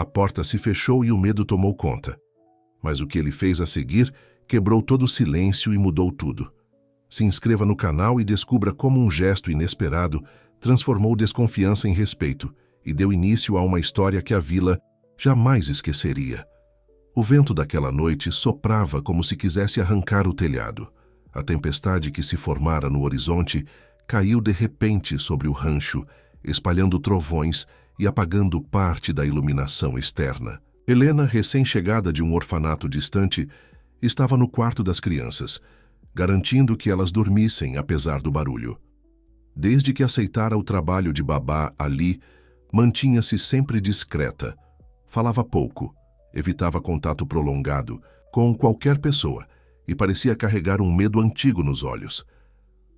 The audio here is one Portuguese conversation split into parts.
A porta se fechou e o medo tomou conta. Mas o que ele fez a seguir quebrou todo o silêncio e mudou tudo. Se inscreva no canal e descubra como um gesto inesperado transformou desconfiança em respeito e deu início a uma história que a vila jamais esqueceria. O vento daquela noite soprava como se quisesse arrancar o telhado. A tempestade que se formara no horizonte caiu de repente sobre o rancho, espalhando trovões e apagando parte da iluminação externa. Helena, recém-chegada de um orfanato distante, estava no quarto das crianças, garantindo que elas dormissem apesar do barulho. Desde que aceitara o trabalho de babá ali, mantinha-se sempre discreta. Falava pouco, evitava contato prolongado com qualquer pessoa e parecia carregar um medo antigo nos olhos.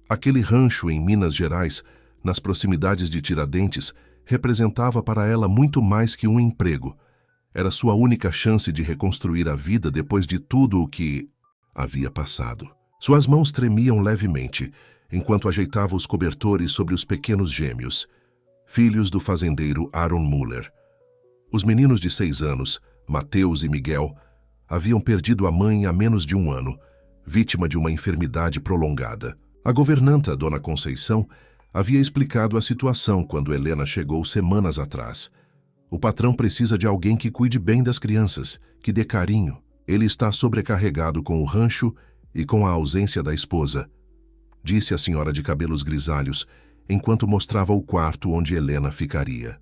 Aquele rancho em Minas Gerais, nas proximidades de Tiradentes, representava para ela muito mais que um emprego. Era sua única chance de reconstruir a vida depois de tudo o que havia passado. Suas mãos tremiam levemente, enquanto ajeitava os cobertores sobre os pequenos gêmeos, filhos do fazendeiro Aaron Muller. Os meninos de 6 anos, Mateus e Miguel, haviam perdido a mãe há menos de um ano, vítima de uma enfermidade prolongada. A governanta, Dona Conceição, havia explicado a situação quando Helena chegou semanas atrás. O patrão precisa de alguém que cuide bem das crianças, que dê carinho. Ele está sobrecarregado com o rancho e com a ausência da esposa, disse a senhora de cabelos grisalhos, enquanto mostrava o quarto onde Helena ficaria.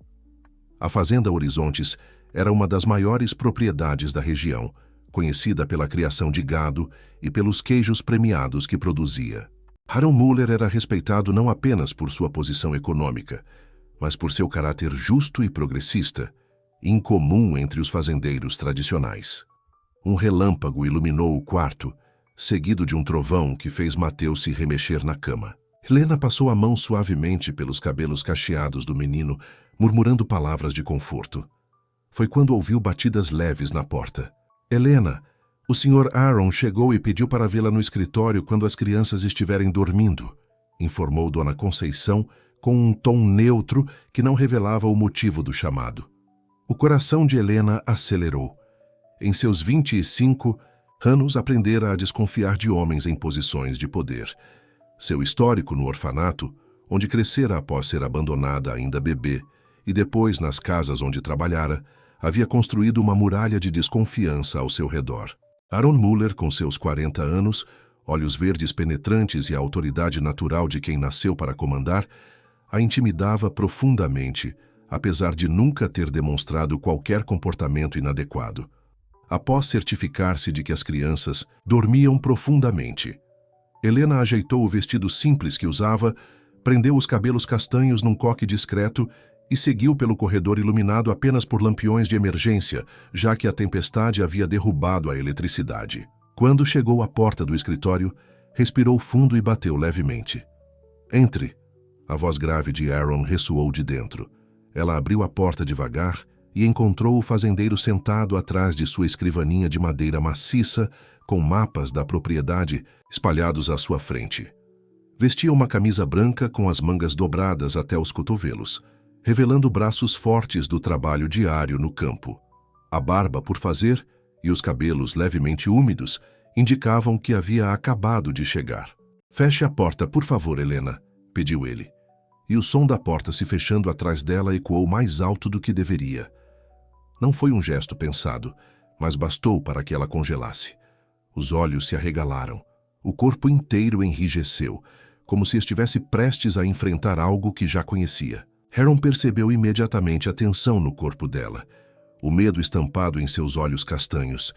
A Fazenda Horizontes era uma das maiores propriedades da região, conhecida pela criação de gado e pelos queijos premiados que produzia. Aaron Muller era respeitado não apenas por sua posição econômica, mas por seu caráter justo e progressista, incomum entre os fazendeiros tradicionais. Um relâmpago iluminou o quarto, seguido de um trovão que fez Mateus se remexer na cama. Helena passou a mão suavemente pelos cabelos cacheados do menino, murmurando palavras de conforto. Foi quando ouviu batidas leves na porta. Helena, o Sr. Aaron chegou e pediu para vê-la no escritório quando as crianças estiverem dormindo, informou Dona Conceição com um tom neutro que não revelava o motivo do chamado. O coração de Helena acelerou. Em seus 25 anos aprendera a desconfiar de homens em posições de poder. Seu histórico no orfanato, onde crescera após ser abandonada ainda bebê, e depois nas casas onde trabalhara, havia construído uma muralha de desconfiança ao seu redor. Aaron Muller, com seus 40 anos, olhos verdes penetrantes e a autoridade natural de quem nasceu para comandar, a intimidava profundamente, apesar de nunca ter demonstrado qualquer comportamento inadequado. Após certificar-se de que as crianças dormiam profundamente, Helena ajeitou o vestido simples que usava, prendeu os cabelos castanhos num coque discreto e seguiu pelo corredor iluminado apenas por lampiões de emergência, já que a tempestade havia derrubado a eletricidade. Quando chegou à porta do escritório, respirou fundo e bateu levemente. "Entre!" A voz grave de Aaron ressoou de dentro. Ela abriu a porta devagar e encontrou o fazendeiro sentado atrás de sua escrivaninha de madeira maciça, com mapas da propriedade espalhados à sua frente. Vestia uma camisa branca com as mangas dobradas até os cotovelos, revelando braços fortes do trabalho diário no campo. A barba por fazer e os cabelos levemente úmidos indicavam que havia acabado de chegar. "Feche a porta, por favor, Helena", pediu ele. E o som da porta se fechando atrás dela ecoou mais alto do que deveria. Não foi um gesto pensado, mas bastou para que ela congelasse. Os olhos se arregalaram. O corpo inteiro enrijeceu, como se estivesse prestes a enfrentar algo que já conhecia. Aaron percebeu imediatamente a tensão no corpo dela, o medo estampado em seus olhos castanhos.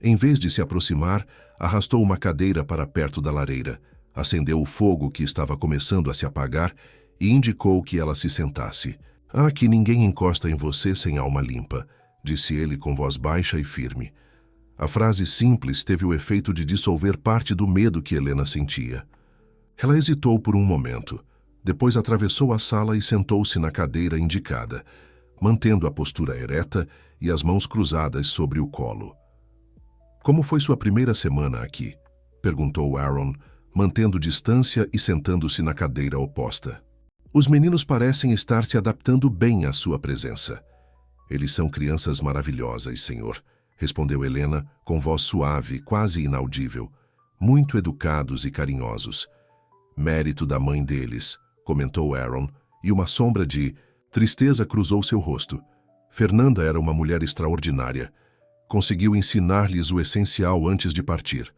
Em vez de se aproximar, arrastou uma cadeira para perto da lareira, acendeu o fogo que estava começando a se apagar e indicou que ela se sentasse. "Aqui ninguém encosta em você sem alma limpa", disse ele com voz baixa e firme. A frase simples teve o efeito de dissolver parte do medo que Helena sentia. Ela hesitou por um momento, depois atravessou a sala e sentou-se na cadeira indicada, mantendo a postura ereta e as mãos cruzadas sobre o colo. "Como foi sua primeira semana aqui?", perguntou Aaron, mantendo distância e sentando-se na cadeira oposta. "Os meninos parecem estar se adaptando bem à sua presença." Eles são crianças maravilhosas, senhor, respondeu Helena com voz suave, quase inaudível. Muito educados e carinhosos. Mérito da mãe deles, comentou Aaron, e uma sombra de tristeza cruzou seu rosto. Fernanda era uma mulher extraordinária. Conseguiu ensinar-lhes o essencial antes de partir.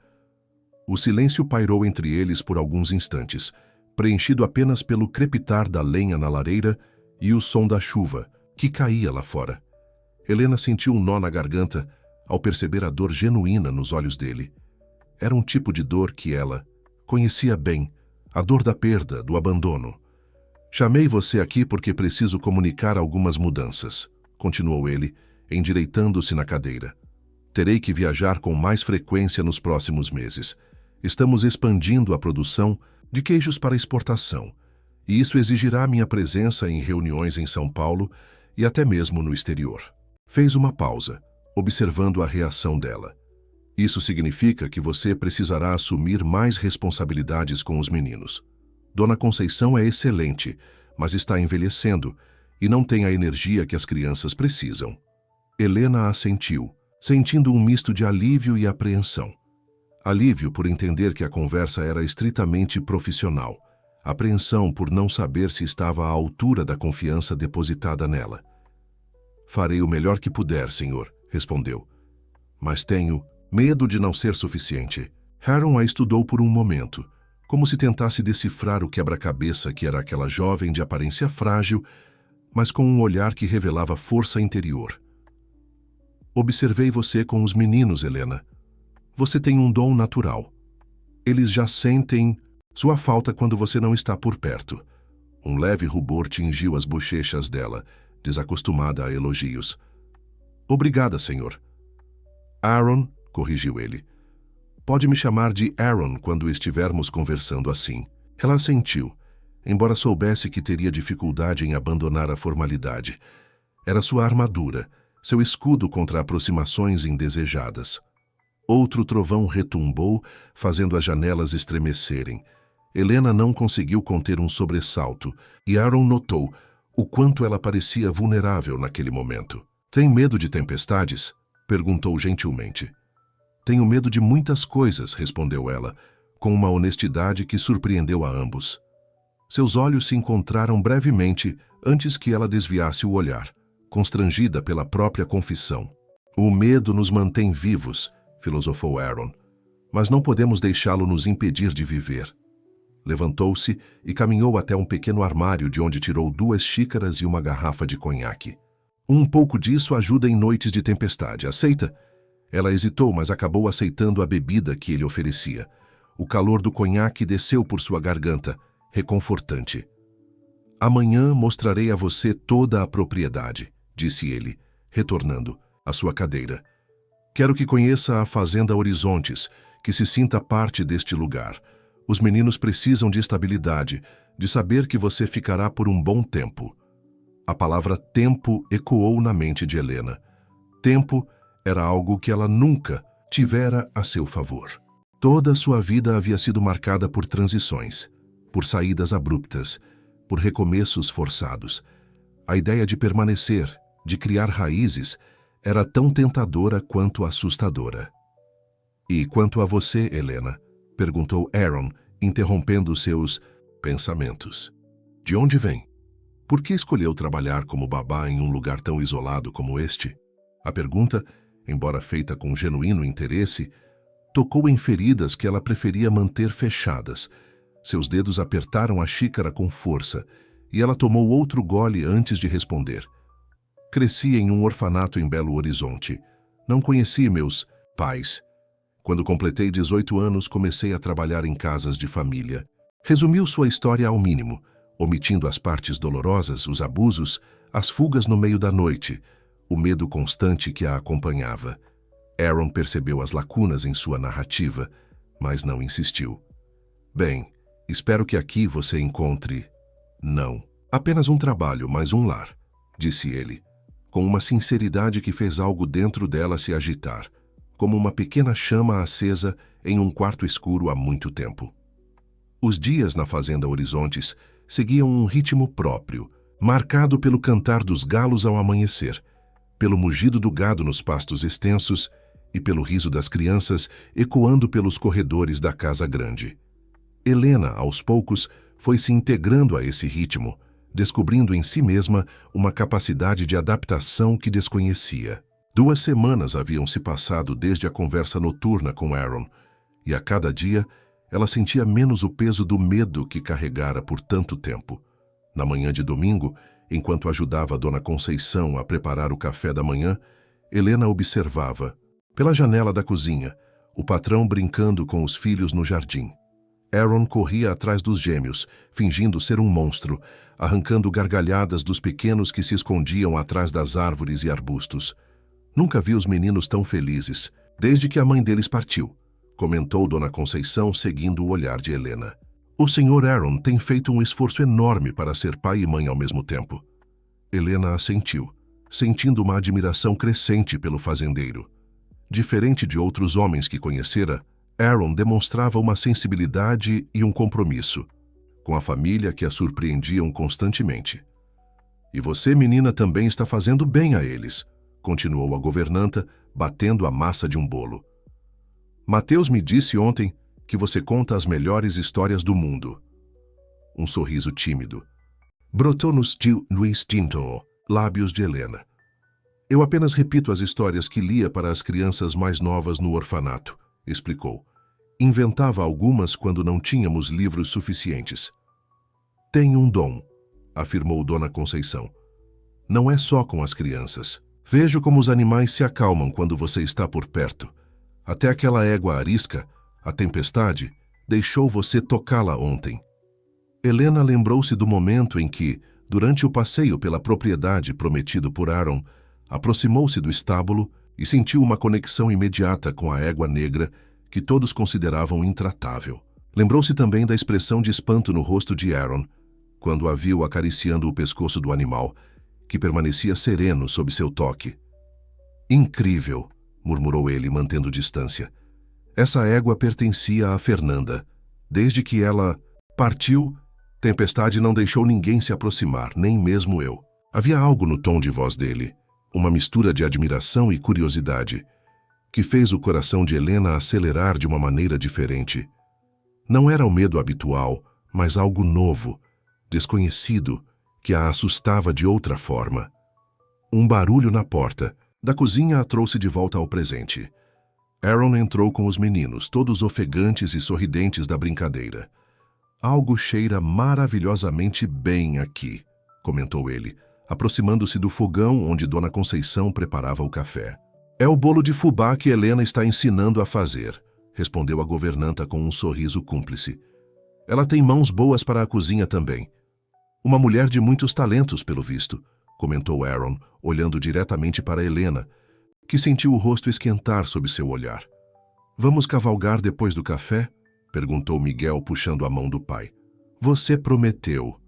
O silêncio pairou entre eles por alguns instantes, preenchido apenas pelo crepitar da lenha na lareira e o som da chuva, que caía lá fora. Helena sentiu um nó na garganta ao perceber a dor genuína nos olhos dele. Era um tipo de dor que ela conhecia bem, a dor da perda, do abandono. Chamei você aqui porque preciso comunicar algumas mudanças, continuou ele, endireitando-se na cadeira. Terei que viajar com mais frequência nos próximos meses. Estamos expandindo a produção de queijos para exportação, e isso exigirá minha presença em reuniões em São Paulo e até mesmo no exterior. Fez uma pausa, observando a reação dela. Isso significa que você precisará assumir mais responsabilidades com os meninos. Dona Conceição é excelente, mas está envelhecendo e não tem a energia que as crianças precisam. Helena assentiu, sentindo um misto de alívio e apreensão. Alívio por entender que a conversa era estritamente profissional. Apreensão por não saber se estava à altura da confiança depositada nela. Farei o melhor que puder, senhor, respondeu. Mas tenho medo de não ser suficiente. Aaron a estudou por um momento, como se tentasse decifrar o quebra-cabeça que era aquela jovem de aparência frágil, mas com um olhar que revelava força interior. Observei você com os meninos, Helena. Você tem um dom natural. Eles já sentem sua falta quando você não está por perto. Um leve rubor tingiu as bochechas dela, desacostumada a elogios. Obrigada, senhor. Aaron, corrigiu ele. Pode me chamar de Aaron quando estivermos conversando assim. Ela assentiu, embora soubesse que teria dificuldade em abandonar a formalidade. Era sua armadura, seu escudo contra aproximações indesejadas. Outro trovão retumbou, fazendo as janelas estremecerem. Helena não conseguiu conter um sobressalto, e Aaron notou o quanto ela parecia vulnerável naquele momento. Tem medo de tempestades? Perguntou gentilmente. Tenho medo de muitas coisas, respondeu ela, com uma honestidade que surpreendeu a ambos. Seus olhos se encontraram brevemente antes que ela desviasse o olhar, constrangida pela própria confissão. O medo nos mantém vivos, filosofou Aaron, mas não podemos deixá-lo nos impedir de viver. Levantou-se e caminhou até um pequeno armário de onde tirou 2 xícaras e uma garrafa de conhaque. Um pouco disso ajuda em noites de tempestade, aceita? Ela hesitou, mas acabou aceitando a bebida que ele oferecia. O calor do conhaque desceu por sua garganta, reconfortante. Amanhã mostrarei a você toda a propriedade, disse ele, retornando à sua cadeira. Quero que conheça a Fazenda Horizontes, que se sinta parte deste lugar. Os meninos precisam de estabilidade, de saber que você ficará por um bom tempo. A palavra tempo ecoou na mente de Helena. Tempo era algo que ela nunca tivera a seu favor. Toda sua vida havia sido marcada por transições, por saídas abruptas, por recomeços forçados. A ideia de permanecer, de criar raízes, era tão tentadora quanto assustadora. E quanto a você, Helena? Perguntou Aaron, interrompendo seus pensamentos. De onde vem? Por que escolheu trabalhar como babá em um lugar tão isolado como este? A pergunta, embora feita com genuíno interesse, tocou em feridas que ela preferia manter fechadas. Seus dedos apertaram a xícara com força, e ela tomou outro gole antes de responder. Cresci em um orfanato em Belo Horizonte. Não conheci meus pais. Quando completei 18 anos, comecei a trabalhar em casas de família. Resumiu sua história ao mínimo, omitindo as partes dolorosas, os abusos, as fugas no meio da noite, o medo constante que a acompanhava. Aaron percebeu as lacunas em sua narrativa, mas não insistiu. Bem, espero que aqui você encontre... Não, apenas um trabalho, mas um lar, disse ele, com uma sinceridade que fez algo dentro dela se agitar, como uma pequena chama acesa em um quarto escuro há muito tempo. Os dias na Fazenda Horizontes seguiam um ritmo próprio, marcado pelo cantar dos galos ao amanhecer, pelo mugido do gado nos pastos extensos e pelo riso das crianças ecoando pelos corredores da casa grande. Helena, aos poucos, foi se integrando a esse ritmo, descobrindo em si mesma uma capacidade de adaptação que desconhecia. 2 semanas haviam se passado desde a conversa noturna com Aaron, e a cada dia ela sentia menos o peso do medo que carregara por tanto tempo. Na manhã de domingo, enquanto ajudava a Dona Conceição a preparar o café da manhã, Helena observava, pela janela da cozinha, o patrão brincando com os filhos no jardim. Aaron corria atrás dos gêmeos, fingindo ser um monstro, arrancando gargalhadas dos pequenos que se escondiam atrás das árvores e arbustos. Nunca vi os meninos tão felizes, desde que a mãe deles partiu, comentou Dona Conceição, seguindo o olhar de Helena. O Sr. Aaron tem feito um esforço enorme para ser pai e mãe ao mesmo tempo. Helena assentiu, sentindo uma admiração crescente pelo fazendeiro. Diferente de outros homens que conhecera, Aaron demonstrava uma sensibilidade e um compromisso com a família que a surpreendiam constantemente. E você, menina, também está fazendo bem a eles, continuou a governanta, batendo a massa de um bolo. Mateus me disse ontem que você conta as melhores histórias do mundo. Um sorriso tímido brotou nos no instinto lábios de Helena. Eu apenas repito as histórias que lia para as crianças mais novas no orfanato, explicou. Inventava algumas quando não tínhamos livros suficientes. Tem um dom, afirmou Dona Conceição. Não é só com as crianças. Vejo como os animais se acalmam quando você está por perto. Até aquela égua arisca, a tempestade, deixou você tocá-la ontem. Helena lembrou-se do momento em que, durante o passeio pela propriedade prometido por Aaron, aproximou-se do estábulo e sentiu uma conexão imediata com a égua negra que todos consideravam intratável. Lembrou-se também da expressão de espanto no rosto de Aaron, quando a viu acariciando o pescoço do animal, que permanecia sereno sob seu toque. Incrível, murmurou ele, mantendo distância. Essa égua pertencia a Fernanda. Desde que ela partiu, Tempestade não deixou ninguém se aproximar, nem mesmo eu. Havia algo no tom de voz dele, uma mistura de admiração e curiosidade, que fez o coração de Helena acelerar de uma maneira diferente. Não era o medo habitual, mas algo novo, desconhecido, que a assustava de outra forma. Um barulho na porta da cozinha a trouxe de volta ao presente. Aaron entrou com os meninos, todos ofegantes e sorridentes da brincadeira. Algo cheira maravilhosamente bem aqui, comentou ele, aproximando-se do fogão onde Dona Conceição preparava o café. É o bolo de fubá que Helena está ensinando a fazer, respondeu a governanta com um sorriso cúmplice. Ela tem mãos boas para a cozinha também. Uma mulher de muitos talentos, pelo visto, comentou Aaron, olhando diretamente para Helena, que sentiu o rosto esquentar sob seu olhar. Vamos cavalgar depois do café? Perguntou Miguel, puxando a mão do pai. Você prometeu.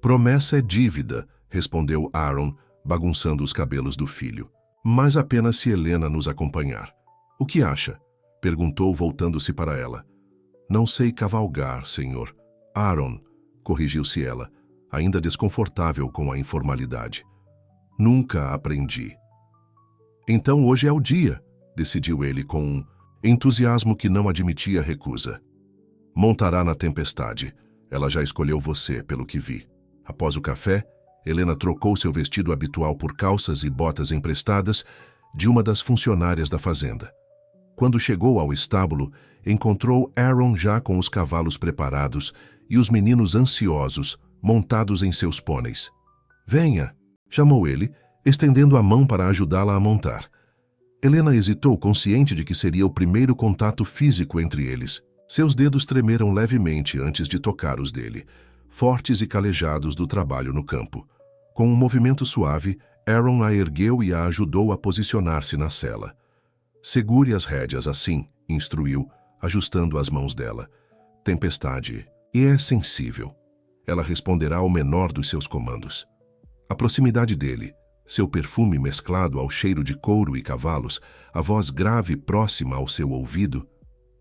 Promessa é dívida, respondeu Aaron, bagunçando os cabelos do filho. Mas apenas se Helena nos acompanhar. O que acha? Perguntou, voltando-se para ela. Não sei cavalgar, senhor. Aaron, corrigiu-se ela, ainda desconfortável com a informalidade. Nunca aprendi. Então hoje é o dia, decidiu ele com um entusiasmo que não admitia recusa. Montará na tempestade. Ela já escolheu você, pelo que vi. Após o café, Helena trocou seu vestido habitual por calças e botas emprestadas de uma das funcionárias da fazenda. Quando chegou ao estábulo, encontrou Aaron já com os cavalos preparados e os meninos ansiosos, montados em seus pôneis. Venha, chamou ele, estendendo a mão para ajudá-la a montar. Helena hesitou, consciente de que seria o primeiro contato físico entre eles. Seus dedos tremeram levemente antes de tocar os dele, fortes e calejados do trabalho no campo. Com um movimento suave, Aaron a ergueu e a ajudou a posicionar-se na sela. Segure as rédeas assim, instruiu, ajustando as mãos dela. Tempestade. E é sensível. Ela responderá ao menor dos seus comandos. A proximidade dele, seu perfume mesclado ao cheiro de couro e cavalos, a voz grave próxima ao seu ouvido,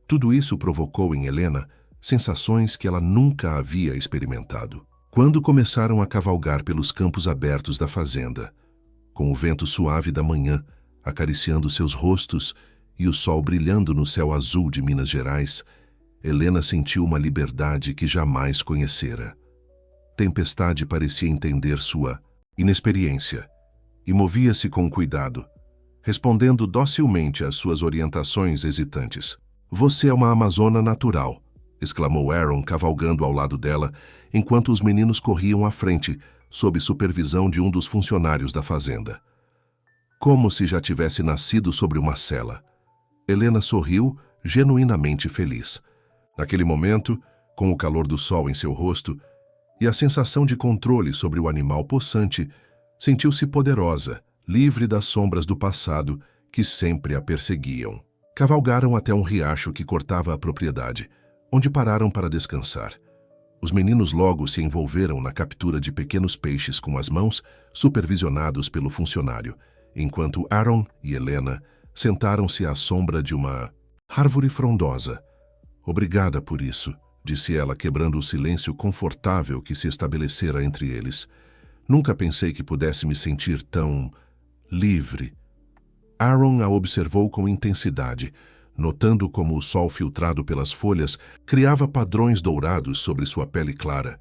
tudo isso provocou em Helena sensações que ela nunca havia experimentado. Quando começaram a cavalgar pelos campos abertos da fazenda, com o vento suave da manhã acariciando seus rostos e o sol brilhando no céu azul de Minas Gerais, Helena sentiu uma liberdade que jamais conhecera. Tempestade parecia entender sua inexperiência e movia-se com cuidado, respondendo docilmente às suas orientações hesitantes. "Você é uma amazona natural", exclamou Aaron, cavalgando ao lado dela, enquanto os meninos corriam à frente, sob supervisão de um dos funcionários da fazenda. Como se já tivesse nascido sobre uma sela. Helena sorriu, genuinamente feliz. Naquele momento, com o calor do sol em seu rosto e a sensação de controle sobre o animal possante, sentiu-se poderosa, livre das sombras do passado que sempre a perseguiam. Cavalgaram até um riacho que cortava a propriedade, onde pararam para descansar. Os meninos logo se envolveram na captura de pequenos peixes com as mãos, supervisionados pelo funcionário, enquanto Aaron e Helena sentaram-se à sombra de uma árvore frondosa. "Obrigada por isso", disse ela, quebrando o silêncio confortável que se estabelecera entre eles. "Nunca pensei que pudesse me sentir tão livre." Aaron a observou com intensidade, notando como o sol filtrado pelas folhas criava padrões dourados sobre sua pele clara,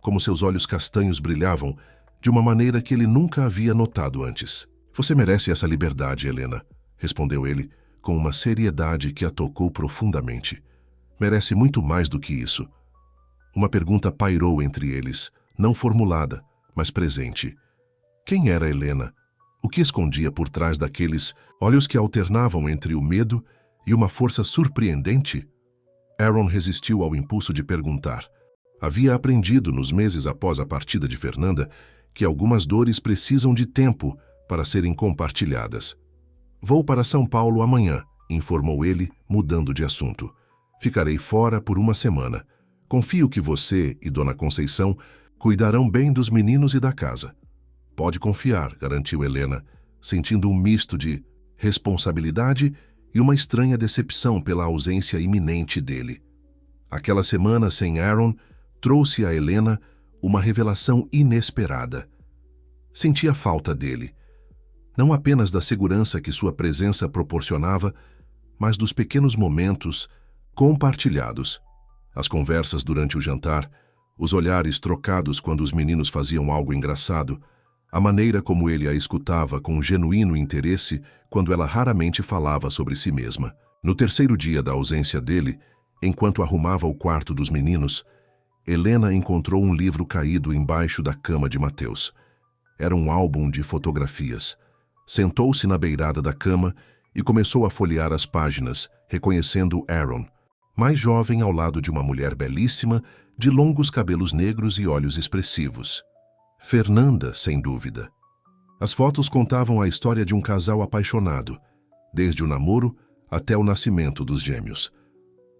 como seus olhos castanhos brilhavam de uma maneira que ele nunca havia notado antes. "Você merece essa liberdade, Helena", respondeu ele, com uma seriedade que a tocou profundamente. "Merece muito mais do que isso." Uma pergunta pairou entre eles, não formulada, mas presente. Quem era Helena? O que escondia por trás daqueles olhos que alternavam entre o medo e uma força surpreendente? Aaron resistiu ao impulso de perguntar. Havia aprendido nos meses após a partida de Fernanda que algumas dores precisam de tempo para serem compartilhadas. "Vou para São Paulo amanhã", informou ele, mudando de assunto. "Ficarei fora por uma semana. Confio que você e Dona Conceição cuidarão bem dos meninos e da casa." "Pode confiar", garantiu Helena, sentindo um misto de responsabilidade e uma estranha decepção pela ausência iminente dele. Aquela semana sem Aaron trouxe a Helena uma revelação inesperada. Sentia falta dele, não apenas da segurança que sua presença proporcionava, mas dos pequenos momentos compartilhados. As conversas durante o jantar, os olhares trocados quando os meninos faziam algo engraçado, a maneira como ele a escutava com genuíno interesse quando ela raramente falava sobre si mesma. No terceiro dia da ausência dele, enquanto arrumava o quarto dos meninos, Helena encontrou um livro caído embaixo da cama de Mateus. Era um álbum de fotografias. Sentou-se na beirada da cama e começou a folhear as páginas, reconhecendo Aaron, mais jovem ao lado de uma mulher belíssima, de longos cabelos negros e olhos expressivos. Fernanda, sem dúvida. As fotos contavam a história de um casal apaixonado, desde o namoro até o nascimento dos gêmeos.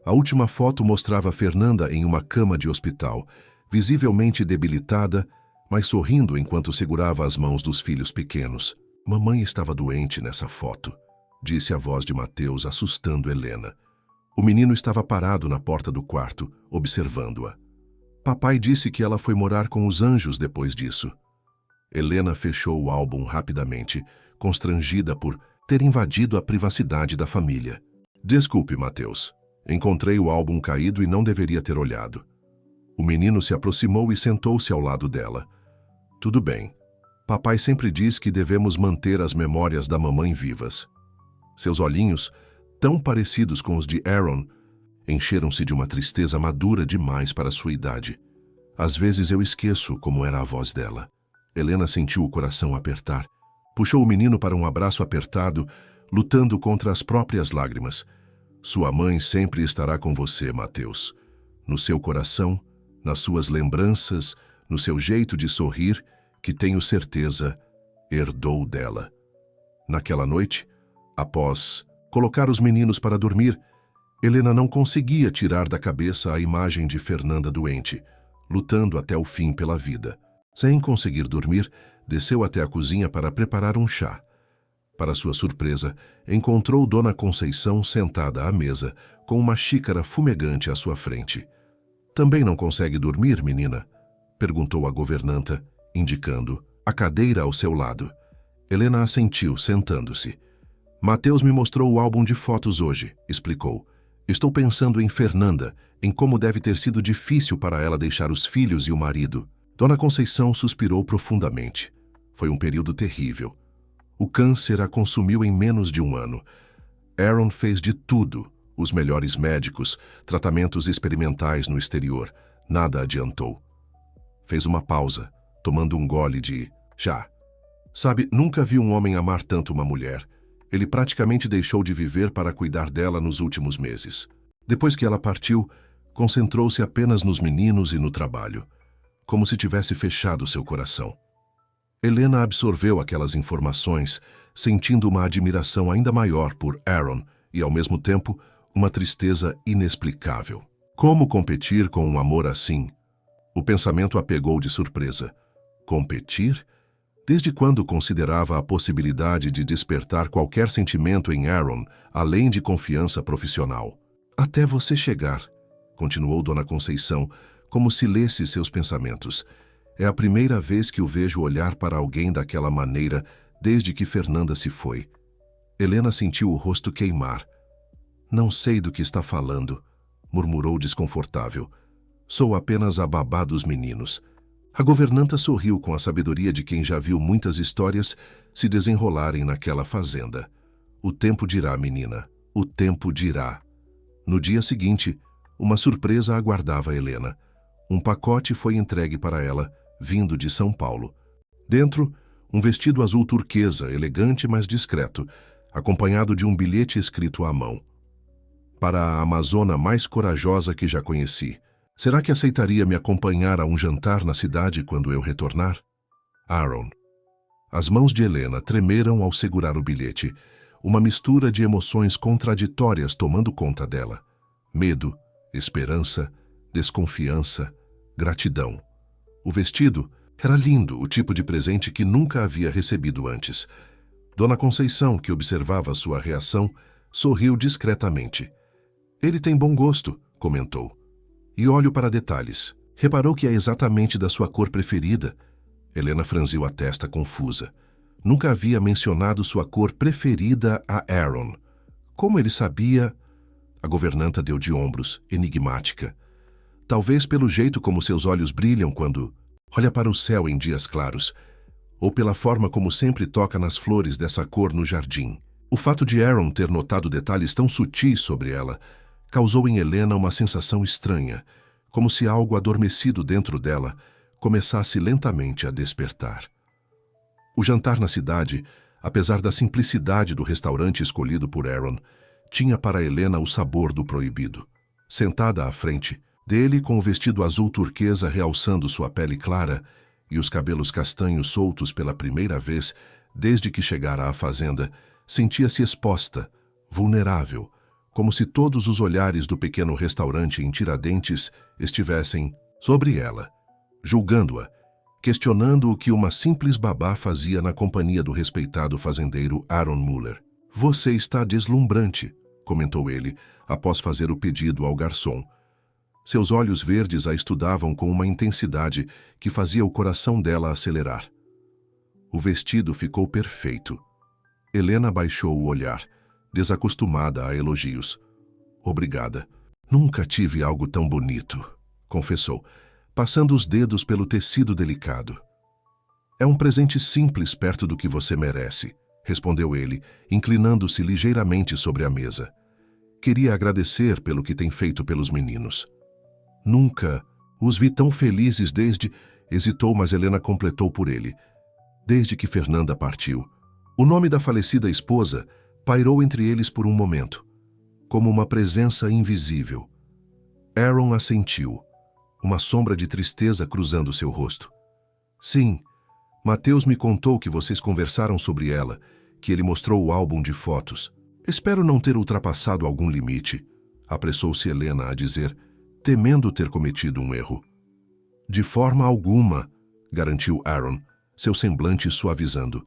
A última foto mostrava Fernanda em uma cama de hospital, visivelmente debilitada, mas sorrindo enquanto segurava as mãos dos filhos pequenos. "Mamãe estava doente nessa foto", disse a voz de Mateus, assustando Helena. O menino estava parado na porta do quarto, observando-a. "Papai disse que ela foi morar com os anjos depois disso." Helena fechou o álbum rapidamente, constrangida por ter invadido a privacidade da família. "Desculpe, Mateus. Encontrei o álbum caído e não deveria ter olhado." O menino se aproximou e sentou-se ao lado dela. "Tudo bem. Papai sempre diz que devemos manter as memórias da mamãe vivas." Seus olhinhos, tão parecidos com os de Aaron, encheram-se de uma tristeza madura demais para sua idade. "Às vezes eu esqueço como era a voz dela." Helena sentiu o coração apertar. Puxou o menino para um abraço apertado, lutando contra as próprias lágrimas. "Sua mãe sempre estará com você, Mateus. No seu coração, nas suas lembranças, no seu jeito de sorrir, que tenho certeza herdou dela." Naquela noite, após colocar os meninos para dormir, Helena não conseguia tirar da cabeça a imagem de Fernanda doente, lutando até o fim pela vida. Sem conseguir dormir, desceu até a cozinha para preparar um chá. Para sua surpresa, encontrou Dona Conceição sentada à mesa, com uma xícara fumegante à sua frente. "Também não consegue dormir, menina?" perguntou a governanta, indicando a cadeira ao seu lado. Helena assentiu, sentando-se. Mateus me mostrou o álbum de fotos hoje, explicou. Estou pensando em Fernanda, em como deve ter sido difícil para ela deixar os filhos e o marido. Dona Conceição suspirou profundamente. Foi um período terrível. O câncer a consumiu em menos de um ano. Aaron fez de tudo, os melhores médicos, tratamentos experimentais no exterior. Nada adiantou. Fez uma pausa, tomando um gole de chá. Sabe, nunca vi um homem amar tanto uma mulher. Ele praticamente deixou de viver para cuidar dela nos últimos meses. Depois que ela partiu, concentrou-se apenas nos meninos e no trabalho, como se tivesse fechado seu coração. Helena absorveu aquelas informações, sentindo uma admiração ainda maior por Aaron e, ao mesmo tempo, uma tristeza inexplicável. Como competir com um amor assim? O pensamento a pegou de surpresa. Competir? Desde quando considerava a possibilidade de despertar qualquer sentimento em Aaron, além de confiança profissional? Até você chegar, continuou Dona Conceição, como se lesse seus pensamentos. É a primeira vez que o vejo olhar para alguém daquela maneira desde que Fernanda se foi. Helena sentiu o rosto queimar. Não sei do que está falando, murmurou desconfortável. Sou apenas a babá dos meninos. A governanta sorriu com a sabedoria de quem já viu muitas histórias se desenrolarem naquela fazenda. O tempo dirá, menina, o tempo dirá. No dia seguinte, uma surpresa aguardava Helena. Um pacote foi entregue para ela, vindo de São Paulo. Dentro, um vestido azul turquesa, elegante mas discreto, acompanhado de um bilhete escrito à mão. Para a amazona mais corajosa que já conheci. Será que aceitaria me acompanhar a um jantar na cidade quando eu retornar? Aaron. As mãos de Helena tremeram ao segurar o bilhete, uma mistura de emoções contraditórias tomando conta dela. Medo, esperança, desconfiança, gratidão. O vestido era lindo, o tipo de presente que nunca havia recebido antes. Dona Conceição, que observava sua reação, sorriu discretamente. Ele tem bom gosto, comentou. E olho para detalhes. Reparou que é exatamente da sua cor preferida? Helena franziu a testa confusa. Nunca havia mencionado sua cor preferida a Aaron. Como ele sabia? A governanta deu de ombros, enigmática. Talvez pelo jeito como seus olhos brilham quando olha para o céu em dias claros, ou pela forma como sempre toca nas flores dessa cor no jardim. O fato de Aaron ter notado detalhes tão sutis sobre ela causou em Helena uma sensação estranha, como se algo adormecido dentro dela começasse lentamente a despertar. O jantar na cidade, apesar da simplicidade do restaurante escolhido por Aaron, tinha para Helena o sabor do proibido. Sentada à frente dele, com o vestido azul turquesa realçando sua pele clara e os cabelos castanhos soltos pela primeira vez desde que chegara à fazenda, sentia-se exposta, vulnerável, como se todos os olhares do pequeno restaurante em Tiradentes estivessem sobre ela, julgando-a, questionando o que uma simples babá fazia na companhia do respeitado fazendeiro Aaron Muller. Você está deslumbrante, comentou ele, após fazer o pedido ao garçom. Seus olhos verdes a estudavam com uma intensidade que fazia o coração dela acelerar. O vestido ficou perfeito. Helena baixou o olhar, desacostumada a elogios. Obrigada. Nunca tive algo tão bonito, confessou, passando os dedos pelo tecido delicado. É um presente simples perto do que você merece, respondeu ele, inclinando-se ligeiramente sobre a mesa. Queria agradecer pelo que tem feito pelos meninos. Nunca os vi tão felizes desde... Hesitou, mas Helena completou por ele. Desde que Fernanda partiu. O nome da falecida esposa pairou entre eles por um momento, como uma presença invisível. Aaron assentiu, uma sombra de tristeza cruzando seu rosto. Sim, Mateus me contou que vocês conversaram sobre ela, que ele mostrou o álbum de fotos. Espero não ter ultrapassado algum limite, apressou-se Helena a dizer, temendo ter cometido um erro. De forma alguma, garantiu Aaron, seu semblante suavizando.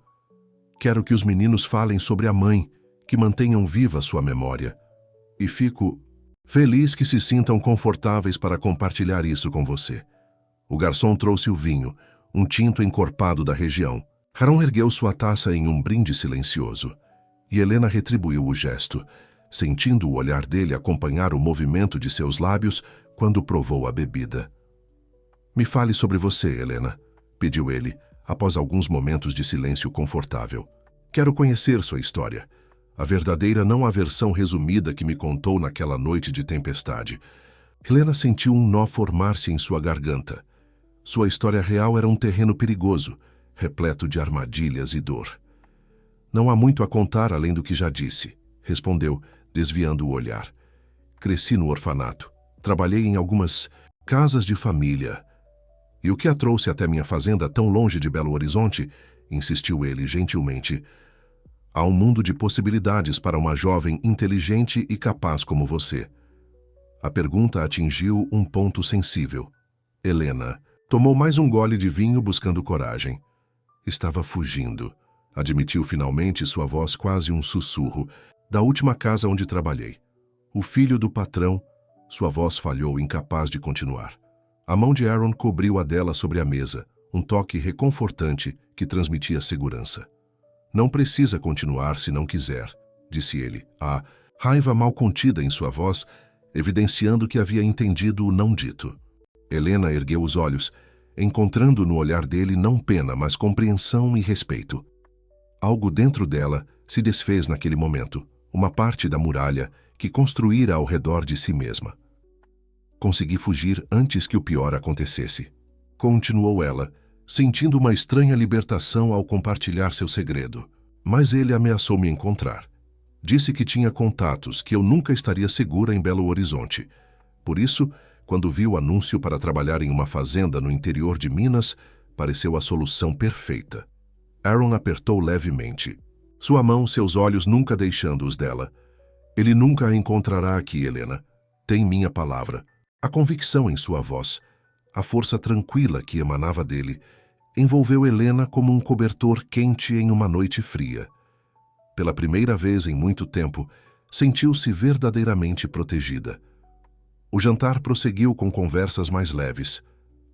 Quero que os meninos falem sobre a mãe, que mantenham viva sua memória. E fico feliz que se sintam confortáveis para compartilhar isso com você. O garçom trouxe o vinho, um tinto encorpado da região. Aaron ergueu sua taça em um brinde silencioso, e Helena retribuiu o gesto, sentindo o olhar dele acompanhar o movimento de seus lábios quando provou a bebida. "Me fale sobre você, Helena", pediu ele, após alguns momentos de silêncio confortável. "Quero conhecer sua história. A verdadeira, não a versão resumida que me contou naquela noite de tempestade." Helena sentiu um nó formar-se em sua garganta. Sua história real era um terreno perigoso, repleto de armadilhas e dor. "Não há muito a contar além do que já disse", respondeu, desviando o olhar. "Cresci no orfanato. Trabalhei em algumas casas de família." "E o que a trouxe até minha fazenda tão longe de Belo Horizonte?", insistiu ele gentilmente. "Há um mundo de possibilidades para uma jovem inteligente e capaz como você." A pergunta atingiu um ponto sensível. Helena tomou mais um gole de vinho buscando coragem. "Estava fugindo", admitiu finalmente, sua voz quase um sussurro, "da última casa onde trabalhei. O filho do patrão." Sua voz falhou, incapaz de continuar. A mão de Aaron cobriu a dela sobre a mesa, um toque reconfortante que transmitia segurança. "Não precisa continuar se não quiser", disse ele, a raiva mal contida em sua voz, evidenciando que havia entendido o não dito. Helena ergueu os olhos, encontrando no olhar dele não pena, mas compreensão e respeito. Algo dentro dela se desfez naquele momento, uma parte da muralha que construíra ao redor de si mesma. "Consegui fugir antes que o pior acontecesse", continuou ela, sentindo uma estranha libertação ao compartilhar seu segredo. "Mas ele ameaçou me encontrar. Disse que tinha contatos, que eu nunca estaria segura em Belo Horizonte. Por isso, quando vi o anúncio para trabalhar em uma fazenda no interior de Minas, pareceu a solução perfeita." Aaron apertou levemente. Sua mão, seus olhos nunca deixando os dela. "Ele nunca a encontrará aqui, Helena. Tem minha palavra." A convicção em sua voz, a força tranquila que emanava dele, envolveu Helena como um cobertor quente em uma noite fria. Pela primeira vez em muito tempo, sentiu-se verdadeiramente protegida. O jantar prosseguiu com conversas mais leves.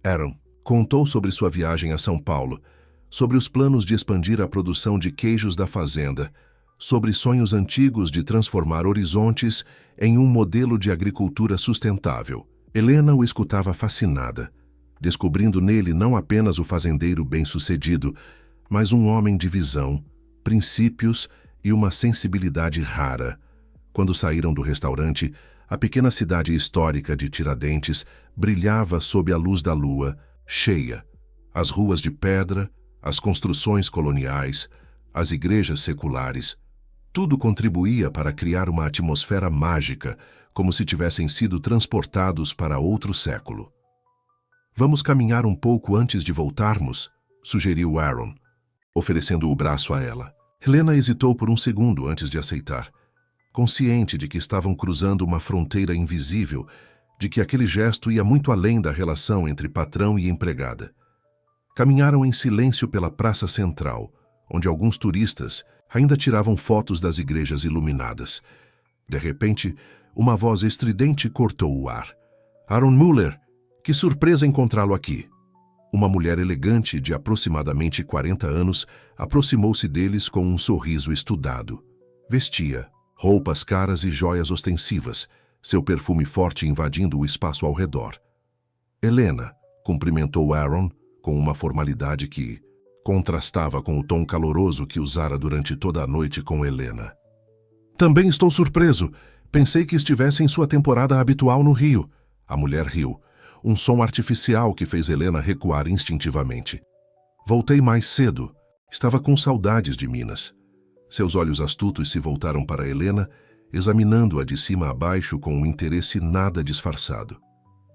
Aaron contou sobre sua viagem a São Paulo, sobre os planos de expandir a produção de queijos da fazenda, sobre sonhos antigos de transformar Horizontes em um modelo de agricultura sustentável. Helena o escutava fascinada, descobrindo nele não apenas o fazendeiro bem-sucedido, mas um homem de visão, princípios e uma sensibilidade rara. Quando saíram do restaurante, a pequena cidade histórica de Tiradentes brilhava sob a luz da lua, cheia. As ruas de pedra, as construções coloniais, as igrejas seculares, tudo contribuía para criar uma atmosfera mágica, como se tivessem sido transportados para outro século. "Vamos caminhar um pouco antes de voltarmos?", sugeriu Aaron, oferecendo o braço a ela. Helena hesitou por um segundo antes de aceitar, consciente de que estavam cruzando uma fronteira invisível, de que aquele gesto ia muito além da relação entre patrão e empregada. Caminharam em silêncio pela praça central, onde alguns turistas ainda tiravam fotos das igrejas iluminadas. De repente, uma voz estridente cortou o ar. "Aaron Muller, que surpresa encontrá-lo aqui." Uma mulher elegante de aproximadamente 40 anos aproximou-se deles com um sorriso estudado. Vestia roupas caras e joias ostensivas, seu perfume forte invadindo o espaço ao redor. "Helena", cumprimentou Aaron com uma formalidade que contrastava com o tom caloroso que usara durante toda a noite com Helena. "Também estou surpreso. Pensei que estivesse em sua temporada habitual no Rio." A mulher riu, um som artificial que fez Helena recuar instintivamente. "Voltei mais cedo. Estava com saudades de Minas." Seus olhos astutos se voltaram para Helena, examinando-a de cima a baixo com um interesse nada disfarçado.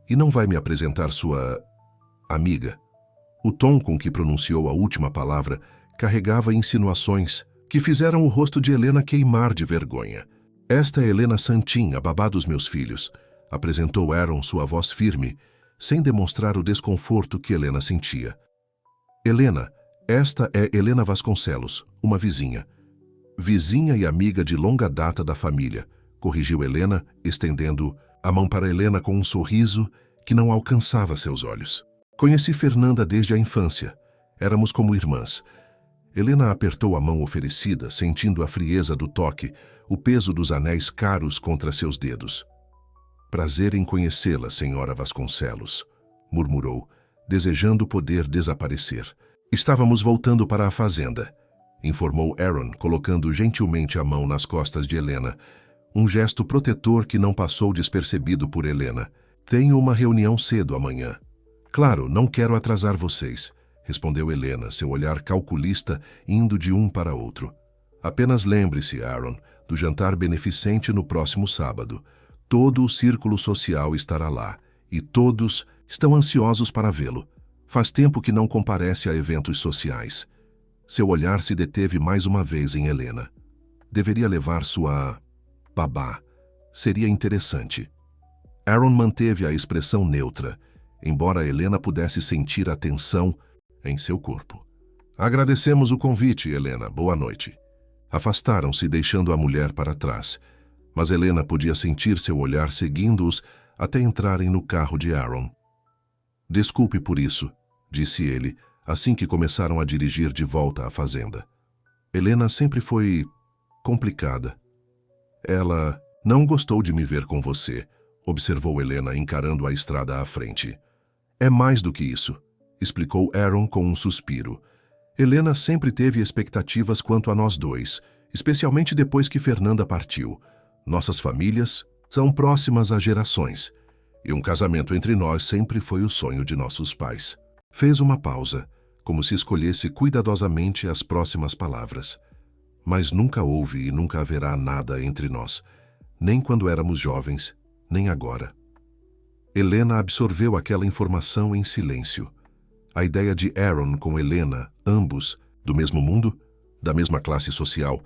"E não vai me apresentar sua amiga?" O tom com que pronunciou a última palavra carregava insinuações que fizeram o rosto de Helena queimar de vergonha. "Esta é Helena Santin, a babá dos meus filhos", apresentou Aaron, sua voz firme, sem demonstrar o desconforto que Helena sentia. "Helena, esta é Helena Vasconcelos, uma vizinha." "Vizinha e amiga de longa data da família", corrigiu Helena, estendendo a mão para Helena com um sorriso que não alcançava seus olhos. "Conheci Fernanda desde a infância. Éramos como irmãs. Helena apertou a mão oferecida, sentindo a frieza do toque, o peso dos anéis caros contra seus dedos. Prazer em conhecê-la, senhora Vasconcelos, murmurou, desejando poder desaparecer. Estávamos voltando para a fazenda, informou Aaron, colocando gentilmente a mão nas costas de Helena, um gesto protetor que não passou despercebido por Helena. Tenho uma reunião cedo amanhã. Claro, não quero atrasar vocês, respondeu Helena, seu olhar calculista indo de um para outro. Apenas lembre-se, Aaron, do jantar beneficente no próximo sábado. Todo o círculo social estará lá, e todos estão ansiosos para vê-lo. Faz tempo que não comparece a eventos sociais. Seu olhar se deteve mais uma vez em Helena. Deveria levar sua babá. Seria interessante. Aaron manteve a expressão neutra, embora Helena pudesse sentir a tensão em seu corpo. Agradecemos o convite, Helena. Boa noite. Afastaram-se, deixando a mulher para trás, mas Helena podia sentir seu olhar seguindo-os até entrarem no carro de Aaron. Desculpe por isso, disse ele, assim que começaram a dirigir de volta à fazenda. Helena sempre foi complicada. Ela não gostou de me ver com você, observou Helena encarando a estrada à frente. É mais do que isso, explicou Aaron com um suspiro. Helena sempre teve expectativas quanto a nós dois, especialmente depois que Fernanda partiu. Nossas famílias são próximas a gerações, e um casamento entre nós sempre foi o sonho de nossos pais. Fez uma pausa, como se escolhesse cuidadosamente as próximas palavras. Mas nunca houve e nunca haverá nada entre nós, nem quando éramos jovens, nem agora. Helena absorveu aquela informação em silêncio. A ideia de Aaron com Helena, ambos, do mesmo mundo, da mesma classe social,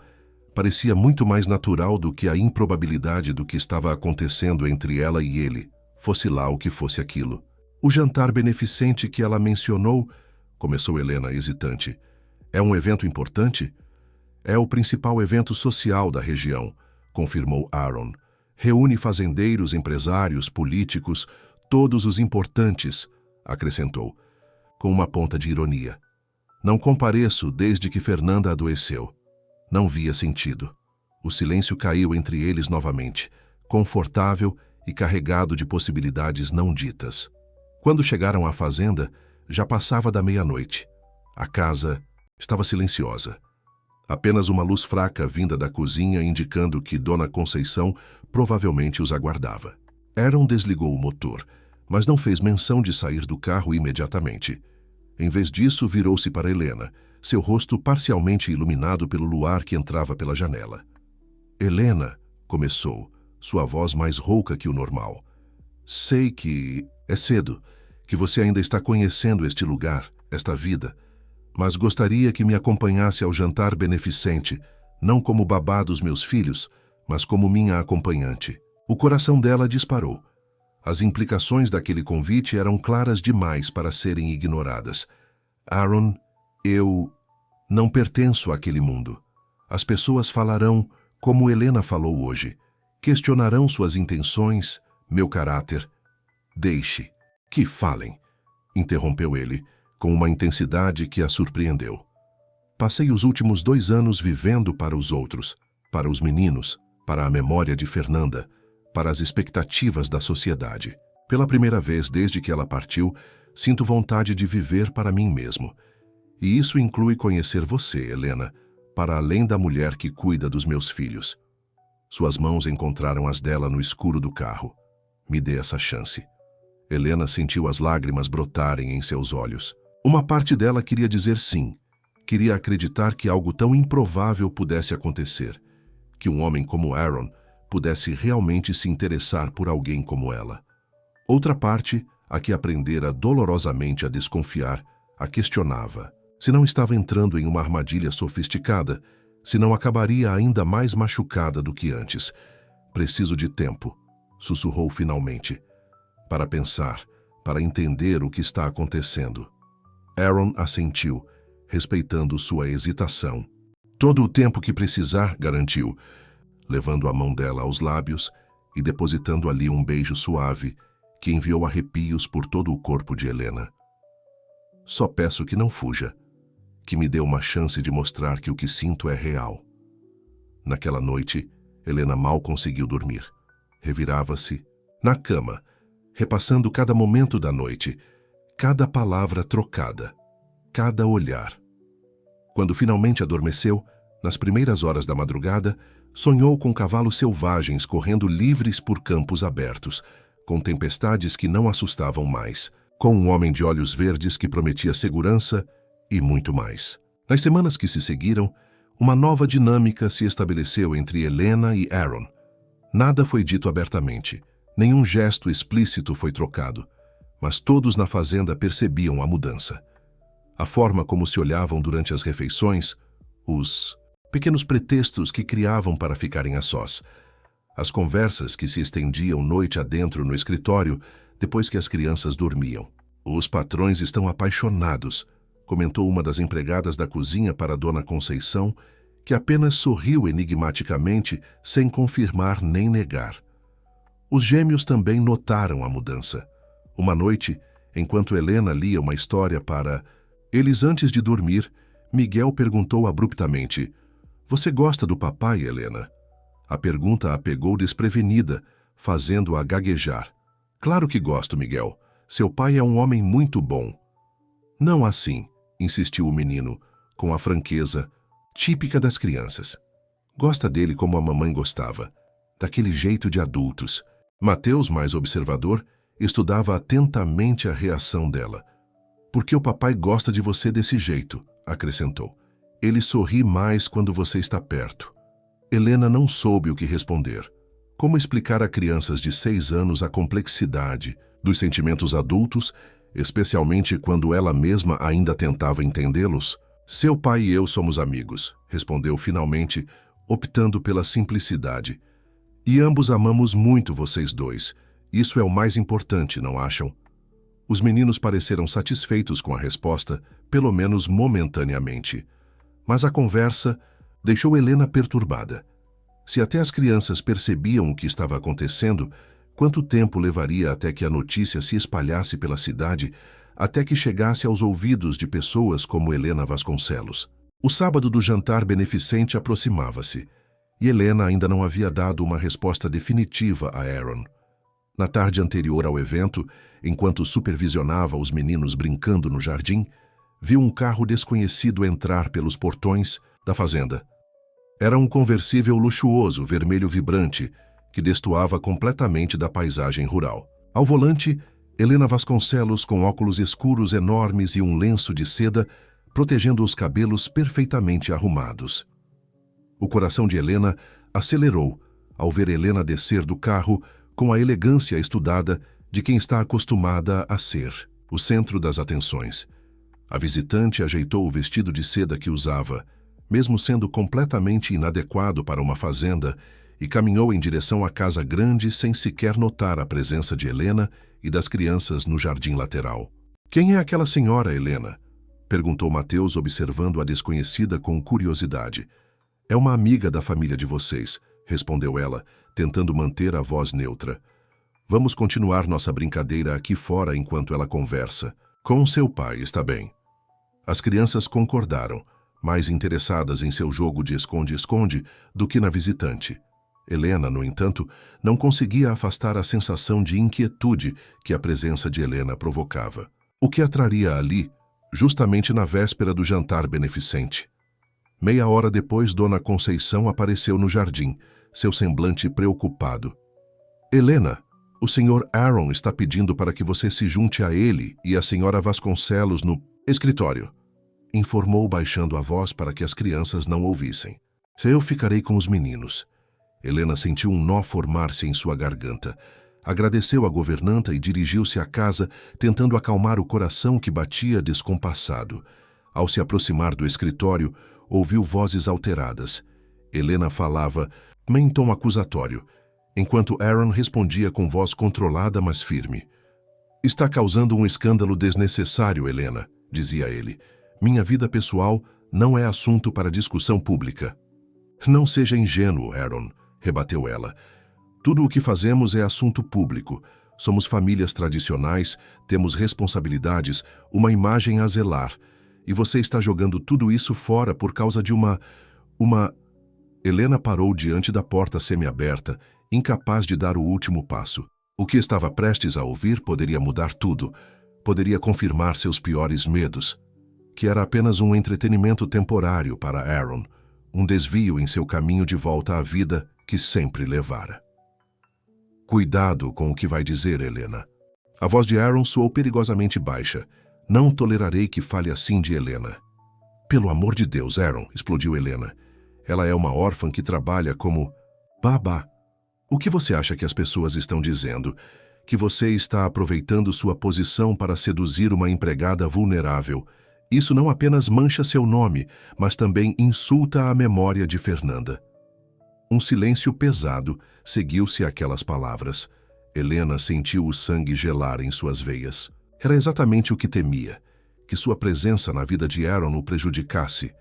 parecia muito mais natural do que a improbabilidade do que estava acontecendo entre ela e ele, fosse lá o que fosse aquilo. O jantar beneficente que ela mencionou, começou Helena hesitante, é um evento importante? É o principal evento social da região, confirmou Aaron. Reúne fazendeiros, empresários, políticos, todos os importantes, acrescentou, com uma ponta de ironia. Não compareço desde que Fernanda adoeceu. Não via sentido. O silêncio caiu entre eles novamente, confortável e carregado de possibilidades não ditas. Quando chegaram à fazenda, já passava da meia-noite. A casa estava silenciosa. Apenas uma luz fraca vinda da cozinha indicando que Dona Conceição provavelmente os aguardava. Aaron desligou o motor, mas não fez menção de sair do carro imediatamente. Em vez disso, virou-se para Helena, seu rosto parcialmente iluminado pelo luar que entrava pela janela. Helena, começou, sua voz mais rouca que o normal. Sei que é cedo, que você ainda está conhecendo este lugar, esta vida, mas gostaria que me acompanhasse ao jantar beneficente, não como babá dos meus filhos, mas como minha acompanhante. O coração dela disparou. As implicações daquele convite eram claras demais para serem ignoradas. Aaron, eu não pertenço àquele mundo. As pessoas falarão como Helena falou hoje. Questionarão suas intenções, meu caráter. Deixe que falem, interrompeu ele, com uma intensidade que a surpreendeu. Passei os últimos 2 anos vivendo para os outros, para os meninos, para a memória de Fernanda, para as expectativas da sociedade. Pela primeira vez desde que ela partiu, sinto vontade de viver para mim mesmo. E isso inclui conhecer você, Helena, para além da mulher que cuida dos meus filhos. Suas mãos encontraram as dela no escuro do carro. Me dê essa chance. Helena sentiu as lágrimas brotarem em seus olhos. Uma parte dela queria dizer sim. Queria acreditar que algo tão improvável pudesse acontecer. Que um homem como Aaron pudesse realmente se interessar por alguém como ela. Outra parte, a que aprendera dolorosamente a desconfiar, a questionava. Se não estava entrando em uma armadilha sofisticada, se não acabaria ainda mais machucada do que antes. Preciso de tempo, sussurrou finalmente, para pensar, para entender o que está acontecendo. Aaron assentiu, respeitando sua hesitação. Todo o tempo que precisar, garantiu, levando a mão dela aos lábios e depositando ali um beijo suave que enviou arrepios por todo o corpo de Helena. Só peço que não fuja, que me dê uma chance de mostrar que o que sinto é real. Naquela noite, Helena mal conseguiu dormir. Revirava-se na cama, repassando cada momento da noite, cada palavra trocada, cada olhar. Quando finalmente adormeceu, nas primeiras horas da madrugada, sonhou com cavalos selvagens correndo livres por campos abertos, com tempestades que não assustavam mais, com um homem de olhos verdes que prometia segurança e muito mais. Nas semanas que se seguiram, uma nova dinâmica se estabeleceu entre Helena e Aaron. Nada foi dito abertamente, nenhum gesto explícito foi trocado, mas todos na fazenda percebiam a mudança. A forma como se olhavam durante as refeições, os pequenos pretextos que criavam para ficarem a sós, as conversas que se estendiam noite adentro no escritório depois que as crianças dormiam. Os patrões estão apaixonados, comentou uma das empregadas da cozinha para Dona Conceição, que apenas sorriu enigmaticamente, sem confirmar nem negar. Os gêmeos também notaram a mudança. Uma noite, enquanto Helena lia uma história para eles antes de dormir, Miguel perguntou abruptamente: "Você gosta do papai, Helena?" A pergunta a pegou desprevenida, fazendo-a gaguejar. "Claro que gosto, Miguel. Seu pai é um homem muito bom." "Não assim", insistiu o menino, com a franqueza típica das crianças. "Gosta dele como a mamãe gostava, daquele jeito de adultos." Mateus, mais observador, estudava atentamente a reação dela. "Porque o papai gosta de você desse jeito", acrescentou. "Ele sorri mais quando você está perto." Helena não soube o que responder. Como explicar a crianças de 6 anos a complexidade dos sentimentos adultos, especialmente quando ela mesma ainda tentava entendê-los? "Seu pai e eu somos amigos", respondeu finalmente, optando pela simplicidade. "E ambos amamos muito vocês dois. Isso é o mais importante, não acham?" Os meninos pareceram satisfeitos com a resposta, pelo menos momentaneamente. Mas a conversa deixou Helena perturbada. Se até as crianças percebiam o que estava acontecendo, quanto tempo levaria até que a notícia se espalhasse pela cidade, até que chegasse aos ouvidos de pessoas como Helena Vasconcelos? O sábado do jantar beneficente aproximava-se, e Helena ainda não havia dado uma resposta definitiva a Aaron. Na tarde anterior ao evento, enquanto supervisionava os meninos brincando no jardim, viu um carro desconhecido entrar pelos portões da fazenda. Era um conversível luxuoso, vermelho vibrante, que destoava completamente da paisagem rural. Ao volante, Helena Vasconcelos, com óculos escuros enormes e um lenço de seda, protegendo os cabelos perfeitamente arrumados. O coração de Helena acelerou ao ver Helena descer do carro com a elegância estudada de quem está acostumada a ser o centro das atenções. A visitante ajeitou o vestido de seda que usava, mesmo sendo completamente inadequado para uma fazenda, e caminhou em direção à casa grande sem sequer notar a presença de Helena e das crianças no jardim lateral. "Quem é aquela senhora, Helena?" perguntou Mateus, observando a desconhecida com curiosidade. "É uma amiga da família de vocês", respondeu ela, tentando manter a voz neutra. "Vamos continuar nossa brincadeira aqui fora enquanto ela conversa. Com seu pai, está bem." As crianças concordaram, mais interessadas em seu jogo de esconde-esconde do que na visitante. Helena, no entanto, não conseguia afastar a sensação de inquietude que a presença de Helena provocava. O que a traria ali, justamente na véspera do jantar beneficente? Meia hora depois, Dona Conceição apareceu no jardim, seu semblante preocupado. "Helena, o Sr. Aaron está pedindo para que você se junte a ele e a Sra. Vasconcelos no escritório", informou baixando a voz para que as crianças não ouvissem. "Eu ficarei com os meninos." Helena sentiu um nó formar-se em sua garganta. Agradeceu à governanta e dirigiu-se à casa, tentando acalmar o coração que batia descompassado. Ao se aproximar do escritório, ouviu vozes alteradas. Helena falava em tom acusatório, enquanto Aaron respondia com voz controlada, mas firme. "Está causando um escândalo desnecessário, Helena", dizia ele. "Minha vida pessoal não é assunto para discussão pública." "Não seja ingênuo, Aaron", rebateu ela. "Tudo o que fazemos é assunto público. Somos famílias tradicionais, temos responsabilidades, uma imagem a zelar. E você está jogando tudo isso fora por causa de uma... Helena parou diante da porta semiaberta, incapaz de dar o último passo. O que estava prestes a ouvir poderia mudar tudo. Poderia confirmar seus piores medos. Que era apenas um entretenimento temporário para Aaron, um desvio em seu caminho de volta à vida que sempre levara. Cuidado com o que vai dizer, Helena. A voz de Aaron soou perigosamente baixa. Não tolerarei que fale assim de Helena. Pelo amor de Deus, Aaron, explodiu Helena. Ela é uma órfã que trabalha como babá. O que você acha que as pessoas estão dizendo? Que você está aproveitando sua posição para seduzir uma empregada vulnerável. Isso não apenas mancha seu nome, mas também insulta a memória de Fernanda. Um silêncio pesado seguiu-se àquelas palavras. Helena sentiu o sangue gelar em suas veias. Era exatamente o que temia, que sua presença na vida de Aaron o prejudicasse,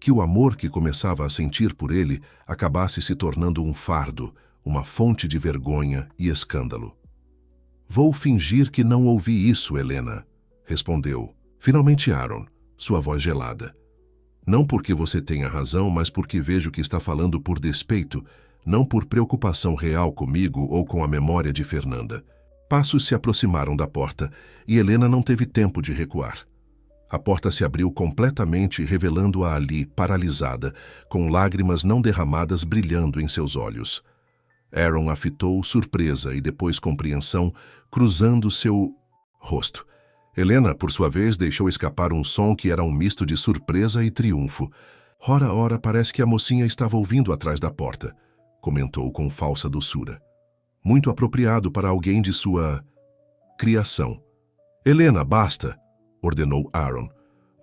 que o amor que começava a sentir por ele acabasse se tornando um fardo, uma fonte de vergonha e escândalo. Vou fingir que não ouvi isso, Helena, respondeu. Finalmente Aaron, sua voz gelada. Não porque você tenha razão, mas porque vejo que está falando por despeito, não por preocupação real comigo ou com a memória de Fernanda. Passos se aproximaram da porta e Helena não teve tempo de recuar. A porta se abriu completamente, revelando-a ali, paralisada, com lágrimas não derramadas brilhando em seus olhos. Aaron a fitou surpresa e depois compreensão, cruzando seu rosto. Helena, por sua vez, deixou escapar um som que era um misto de surpresa e triunfo. Ora, parece que a mocinha estava ouvindo atrás da porta, comentou com falsa doçura. Muito apropriado para alguém de sua criação. Helena, basta, ordenou Aaron.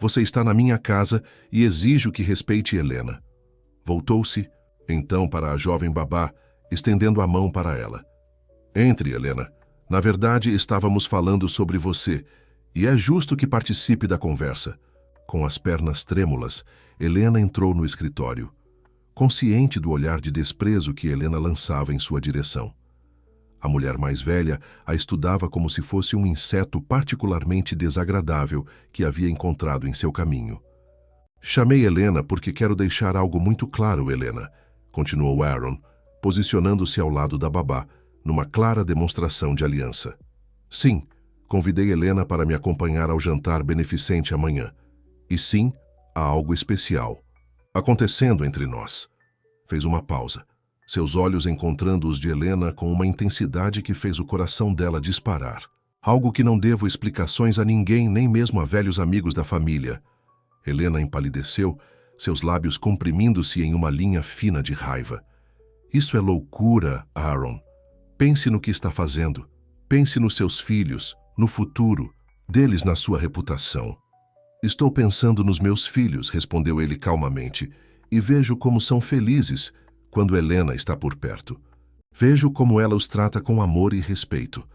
Você está na minha casa e exijo que respeite Helena. Voltou-se, então, para a jovem babá, estendendo a mão para ela. Entre, Helena. Na verdade, estávamos falando sobre você, e é justo que participe da conversa. Com as pernas trêmulas, Helena entrou no escritório, consciente do olhar de desprezo que Helena lançava em sua direção. A mulher mais velha a estudava como se fosse um inseto particularmente desagradável que havia encontrado em seu caminho. Chamei Helena porque quero deixar algo muito claro, Helena, continuou Aaron, posicionando-se ao lado da babá, numa clara demonstração de aliança. Sim, convidei Helena para me acompanhar ao jantar beneficente amanhã. E sim, há algo especial acontecendo entre nós. Fez uma pausa, seus olhos encontrando os de Helena com uma intensidade que fez o coração dela disparar. Algo que não devo explicações a ninguém, nem mesmo a velhos amigos da família. Helena empalideceu, seus lábios comprimindo-se em uma linha fina de raiva. Isso é loucura, Aaron. Pense no que está fazendo. Pense nos seus filhos, no futuro, deles na sua reputação. Estou pensando nos meus filhos, respondeu ele calmamente, e vejo como são felizes quando Helena está por perto. Vejo como ela os trata com amor e respeito,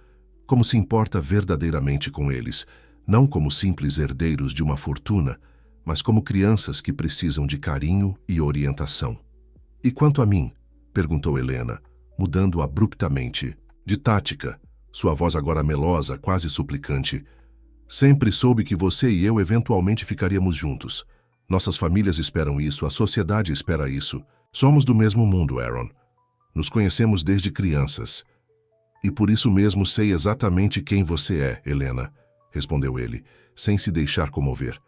como se importa verdadeiramente com eles, não como simples herdeiros de uma fortuna, mas como crianças que precisam de carinho e orientação. E quanto a mim? Perguntou Helena, mudando abruptamente, de tática, sua voz agora melosa, quase suplicante. Sempre soube que você e eu eventualmente ficaríamos juntos. Nossas famílias esperam isso, a sociedade espera isso. Somos do mesmo mundo, Aaron. Nos conhecemos desde crianças. E por isso mesmo sei exatamente quem você é, Helena, respondeu ele, sem se deixar comover.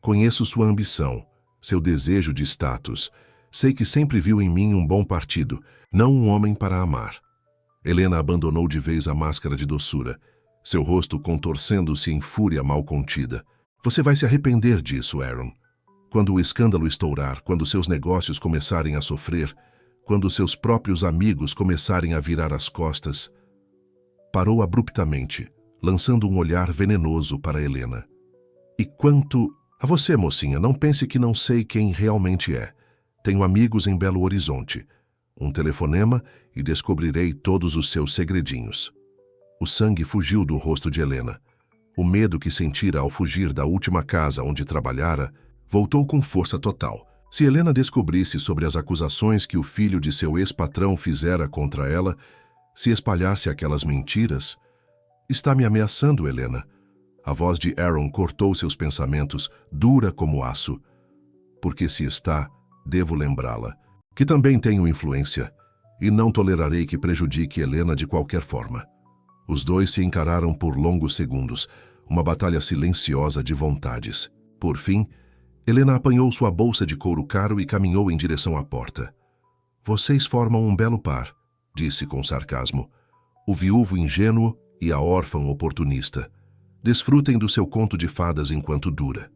Conheço sua ambição, seu desejo de status. Sei que sempre viu em mim um bom partido, não um homem para amar. Helena abandonou de vez a máscara de doçura, seu rosto contorcendo-se em fúria mal contida. Você vai se arrepender disso, Aaron. Quando o escândalo estourar, quando seus negócios começarem a sofrer, quando seus próprios amigos começarem a virar as costas. Parou abruptamente, lançando um olhar venenoso para Helena. E quanto a você, mocinha, não pense que não sei quem realmente é. Tenho amigos em Belo Horizonte. Um telefonema e descobrirei todos os seus segredinhos. O sangue fugiu do rosto de Helena. O medo que sentira ao fugir da última casa onde trabalhara voltou com força total. Se Helena descobrisse sobre as acusações que o filho de seu ex-patrão fizera contra ela, se espalhasse aquelas mentiras... Está me ameaçando, Helena. A voz de Aaron cortou seus pensamentos, dura como aço. Porque se está, devo lembrá-la, que também tenho influência, e não tolerarei que prejudique Helena de qualquer forma. Os dois se encararam por longos segundos, uma batalha silenciosa de vontades. Por fim, Helena apanhou sua bolsa de couro caro e caminhou em direção à porta. Vocês formam um belo par, disse com sarcasmo. O viúvo ingênuo e a órfã oportunista. Desfrutem do seu conto de fadas enquanto dura.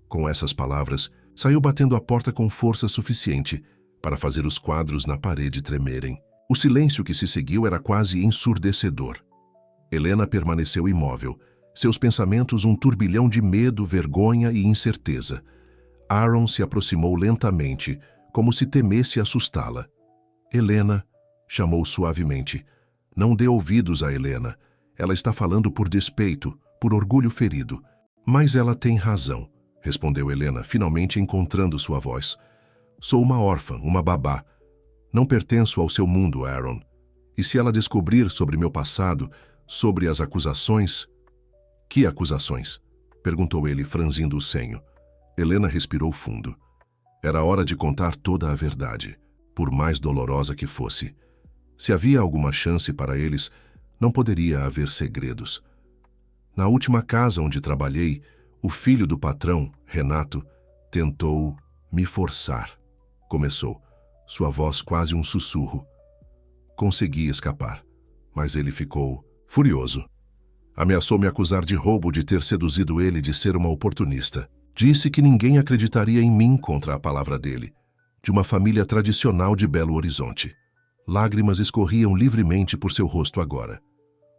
Com essas palavras, saiu batendo a porta com força suficiente para fazer os quadros na parede tremerem. O silêncio que se seguiu era quase ensurdecedor. Helena permaneceu imóvel, seus pensamentos um turbilhão de medo, vergonha e incerteza. Aaron se aproximou lentamente, como se temesse assustá-la. Helena, chamou suavemente. Não dê ouvidos a Helena. Ela está falando por despeito, por orgulho ferido. Mas ela tem razão, respondeu Helena, finalmente encontrando sua voz. Sou uma órfã, uma babá. Não pertenço ao seu mundo, Aaron. E se ela descobrir sobre meu passado, sobre as acusações... Que acusações? Perguntou ele, franzindo o senho. Helena respirou fundo. Era hora de contar toda a verdade, por mais dolorosa que fosse. Se havia alguma chance para eles, não poderia haver segredos. Na última casa onde trabalhei, o filho do patrão, Renato, tentou me forçar. Começou, sua voz quase um sussurro. Consegui escapar, mas ele ficou furioso. Ameaçou me acusar de roubo, de ter seduzido ele, de ser uma oportunista. Disse que ninguém acreditaria em mim contra a palavra dele, de uma família tradicional de Belo Horizonte. Lágrimas escorriam livremente por seu rosto agora.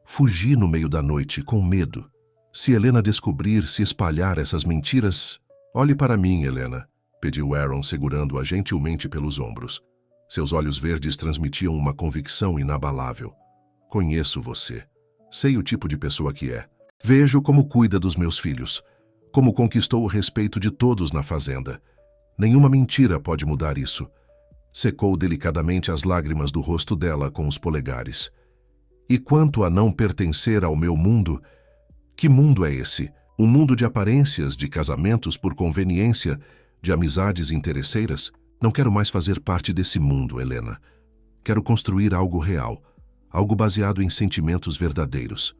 Fugi no meio da noite, com medo. Se Helena descobrir, se espalhar essas mentiras... Olhe para mim, Helena, pediu Aaron, segurando-a gentilmente pelos ombros. Seus olhos verdes transmitiam uma convicção inabalável. Conheço você. Sei o tipo de pessoa que é. Vejo como cuida dos meus filhos, como conquistou o respeito de todos na fazenda. Nenhuma mentira pode mudar isso. Secou delicadamente as lágrimas do rosto dela com os polegares. E quanto a não pertencer ao meu mundo, que mundo é esse? Um mundo de aparências, de casamentos por conveniência, de amizades interesseiras? Não quero mais fazer parte desse mundo, Helena. Quero construir algo real, algo baseado em sentimentos verdadeiros.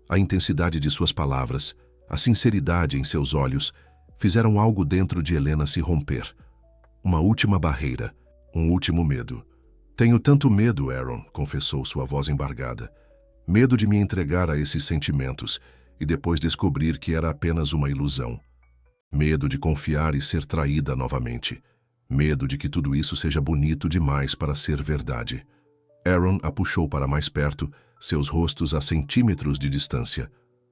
A intensidade de suas palavras, a sinceridade em seus olhos, fizeram algo dentro de Helena se romper. Uma última barreira, um último medo. Tenho tanto medo, Aaron, confessou sua voz embargada. Medo de me entregar a esses sentimentos e depois descobrir que era apenas uma ilusão. Medo de confiar e ser traída novamente. Medo de que tudo isso seja bonito demais para ser verdade. Aaron a puxou para mais perto, seus rostos a centímetros de distância.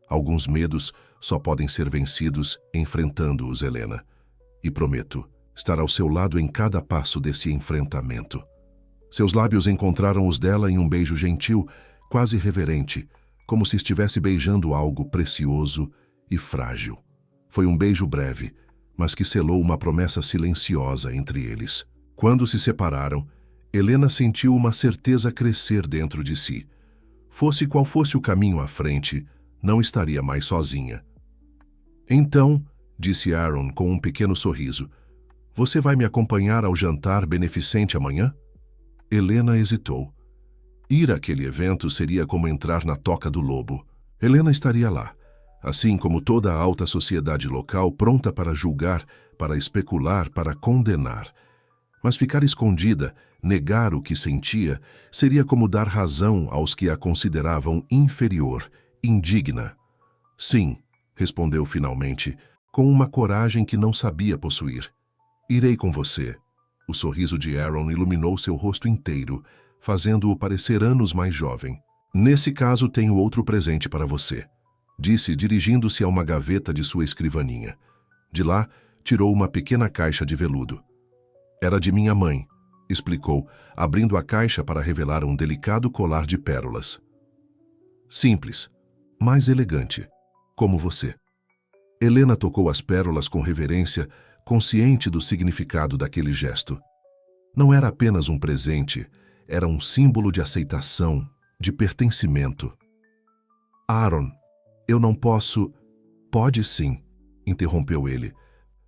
Alguns medos só podem ser vencidos enfrentando-os, Helena. E prometo estar ao seu lado em cada passo desse enfrentamento. Seus lábios encontraram os dela em um beijo gentil, quase reverente, como se estivesse beijando algo precioso e frágil. Foi um beijo breve, mas que selou uma promessa silenciosa entre eles. Quando se separaram, Helena sentiu uma certeza crescer dentro de si. Fosse qual fosse o caminho à frente, não estaria mais sozinha. Então, disse Aaron com um pequeno sorriso, você vai me acompanhar ao jantar beneficente amanhã? Helena hesitou. Ir àquele evento seria como entrar na toca do lobo. Helena estaria lá, assim como toda a alta sociedade local, pronta para julgar, para especular, para condenar. Mas ficar escondida, negar o que sentia, seria como dar razão aos que a consideravam inferior, indigna. Sim, respondeu finalmente, com uma coragem que não sabia possuir. Irei com você. O sorriso de Aaron iluminou seu rosto inteiro, fazendo-o parecer anos mais jovem. Nesse caso, tenho outro presente para você, disse, dirigindo-se a uma gaveta de sua escrivaninha. De lá, tirou uma pequena caixa de veludo. Era de minha mãe, explicou, abrindo a caixa para revelar um delicado colar de pérolas. Simples, mas elegante, como você. Helena tocou as pérolas com reverência, consciente do significado daquele gesto. Não era apenas um presente, era um símbolo de aceitação, de pertencimento. Aaron, Eu não posso... Pode sim, interrompeu ele,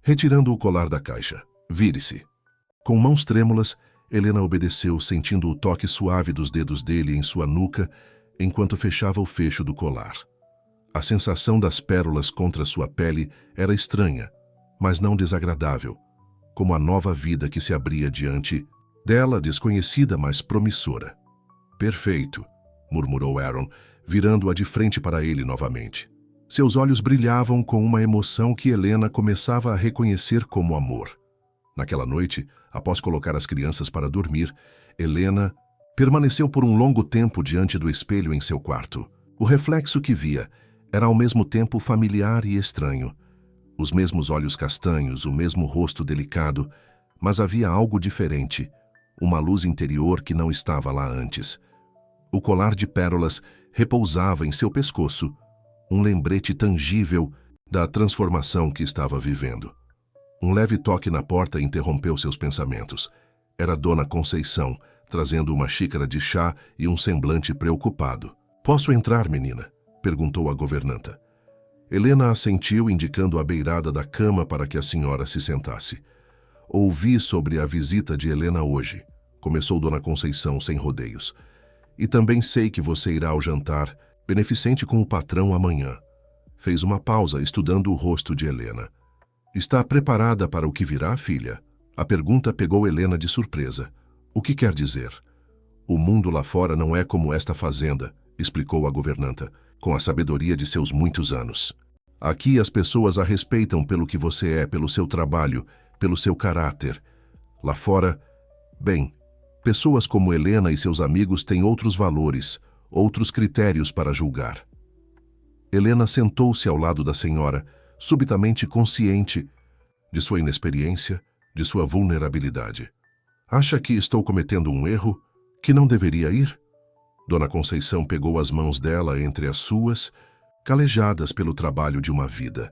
retirando o colar da caixa. Vire-se. Com mãos trêmulas, Helena obedeceu, sentindo o toque suave dos dedos dele em sua nuca, enquanto fechava o fecho do colar. A sensação das pérolas contra sua pele era estranha, mas não desagradável, como a nova vida que se abria diante dela, desconhecida, mas promissora. Perfeito, murmurou Aaron, virando-a de frente para ele novamente. Seus olhos brilhavam com uma emoção que Helena começava a reconhecer como amor. Naquela noite, após colocar as crianças para dormir, Helena permaneceu por um longo tempo diante do espelho em seu quarto. O reflexo que via era ao mesmo tempo familiar e estranho. Os mesmos olhos castanhos, o mesmo rosto delicado, mas havia algo diferente, uma luz interior que não estava lá antes. O colar de pérolas repousava em seu pescoço, um lembrete tangível da transformação que estava vivendo. Um leve toque na porta interrompeu seus pensamentos. Era Dona Conceição, trazendo uma xícara de chá e um semblante preocupado. "Posso entrar, menina?" perguntou a governanta. Helena assentiu, indicando a beirada da cama para que a senhora se sentasse. "Ouvi sobre a visita de Helena hoje", começou Dona Conceição sem rodeios. "E também sei que você irá ao jantar beneficente com o patrão amanhã." Fez uma pausa, estudando o rosto de Helena. "Está preparada para o que virá, filha?" A pergunta pegou Helena de surpresa. "O que quer dizer?" "O mundo lá fora não é como esta fazenda", explicou a governanta, com a sabedoria de seus muitos anos. "Aqui as pessoas a respeitam pelo que você é, pelo seu trabalho, pelo seu caráter. Lá fora, bem, pessoas como Helena e seus amigos têm outros valores, outros critérios para julgar." Helena sentou-se ao lado da senhora, subitamente consciente de sua inexperiência, de sua vulnerabilidade. "Acha que estou cometendo um erro? Que não deveria ir?" Dona Conceição pegou as mãos dela entre as suas, calejadas pelo trabalho de uma vida.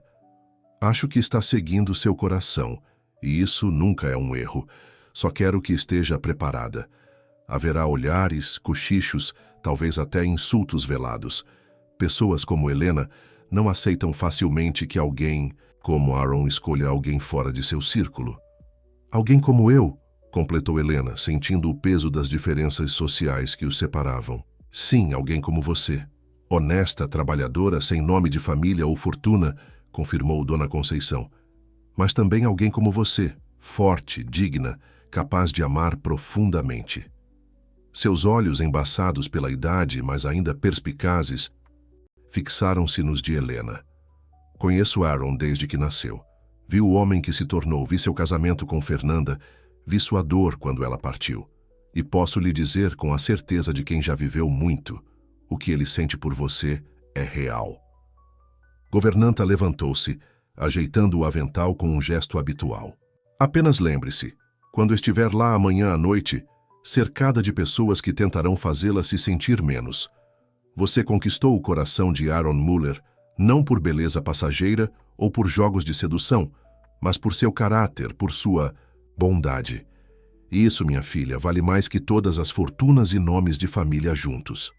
"Acho que está seguindo seu coração, e isso nunca é um erro. Só quero que esteja preparada. Haverá olhares, cochichos, talvez até insultos velados. Pessoas como Helena não aceitam facilmente que alguém como Aaron escolha alguém fora de seu círculo." "Alguém como eu", completou Helena, sentindo o peso das diferenças sociais que os separavam. "Sim, alguém como você. Honesta, trabalhadora, sem nome de família ou fortuna", confirmou Dona Conceição. "Mas também alguém como você, forte, digna, capaz de amar profundamente." Seus olhos, embaçados pela idade, mas ainda perspicazes, fixaram-se nos de Helena. "Conheço Aaron desde que nasceu. Vi o homem que se tornou, vi seu casamento com Fernanda, vi sua dor quando ela partiu. E posso lhe dizer com a certeza de quem já viveu muito, o que ele sente por você é real." Governanta levantou-se, ajeitando o avental com um gesto habitual. "Apenas lembre-se, quando estiver lá amanhã à noite, cercada de pessoas que tentarão fazê-la se sentir menos. Você conquistou o coração de Aaron Muller, não por beleza passageira ou por jogos de sedução, mas por seu caráter, por sua bondade. E isso, minha filha, vale mais que todas as fortunas e nomes de família juntos."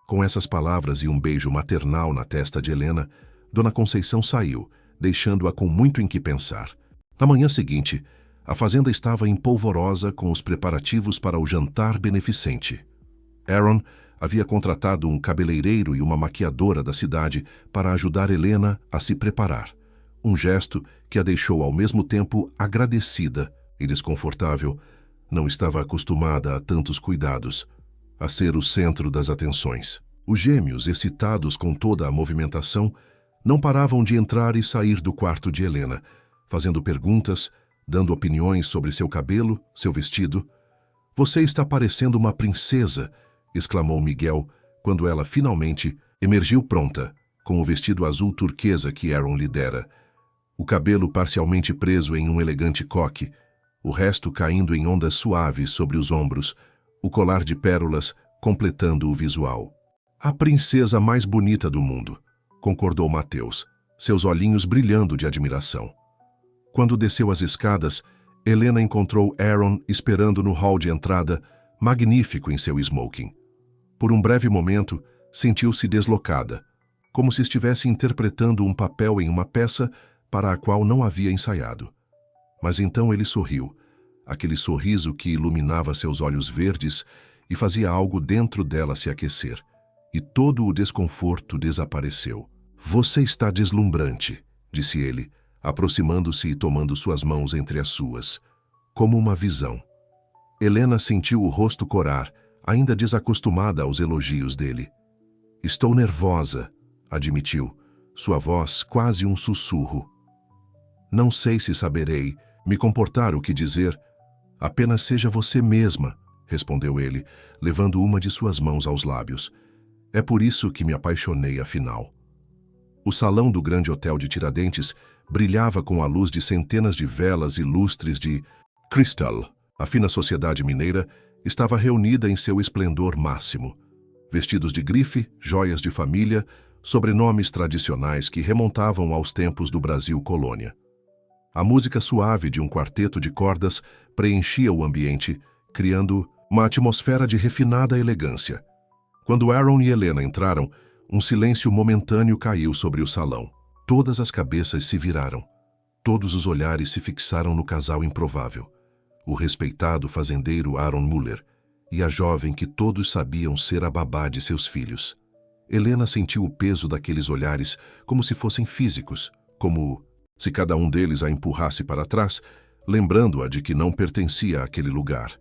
Com essas palavras e um beijo maternal na testa de Helena, Dona Conceição saiu, deixando-a com muito em que pensar. Na manhã seguinte, a fazenda estava empolvorosa com os preparativos para o jantar beneficente. Aaron havia contratado um cabeleireiro e uma maquiadora da cidade para ajudar Helena a se preparar, um gesto que a deixou ao mesmo tempo agradecida e desconfortável. Não estava acostumada a tantos cuidados, a ser o centro das atenções. Os gêmeos, excitados com toda a movimentação, não paravam de entrar e sair do quarto de Helena, fazendo perguntas, dando opiniões sobre seu cabelo, seu vestido. "Você está parecendo uma princesa", exclamou Miguel, quando ela finalmente emergiu pronta, com o vestido azul turquesa que Aaron lhe dera, o cabelo parcialmente preso em um elegante coque, o resto caindo em ondas suaves sobre os ombros, o colar de pérolas completando o visual. "A princesa mais bonita do mundo", concordou Mateus, seus olhinhos brilhando de admiração. Quando desceu as escadas, Helena encontrou Aaron esperando no hall de entrada, magnífico em seu smoking. Por um breve momento, sentiu-se deslocada. como se estivesse interpretando um papel em uma peça para a qual não havia ensaiado. Mas então ele sorriu, aquele sorriso que iluminava seus olhos verdes e fazia algo dentro dela se aquecer, e todo o desconforto desapareceu. "Você está deslumbrante", disse ele, aproximando-se e tomando suas mãos entre as suas, como uma visão. Helena sentiu o rosto corar, ainda desacostumada aos elogios dele. "Estou nervosa", admitiu, sua voz quase um sussurro. "Não sei se saberei me comportar o que dizer. Apenas seja você mesma", respondeu ele, levando uma de suas mãos aos lábios. "É por isso que me apaixonei afinal." O salão do grande hotel de Tiradentes brilhava com a luz de centenas de velas e lustres de Crystal. A fina sociedade mineira estava reunida em seu esplendor máximo. Vestidos de grife, joias de família, sobrenomes tradicionais que remontavam aos tempos do Brasil colônia. A música suave de um quarteto de cordas preenchia o ambiente, criando uma atmosfera de refinada elegância. Quando Aaron e Helena entraram, um silêncio momentâneo caiu sobre o salão. Todas as cabeças se viraram. Todos os olhares se fixaram no casal improvável. O respeitado fazendeiro Aaron Muller e a jovem que todos sabiam ser a babá de seus filhos. Helena sentiu o peso daqueles olhares como se fossem físicos, como se cada um deles a empurrasse para trás, lembrando-a de que não pertencia àquele lugar.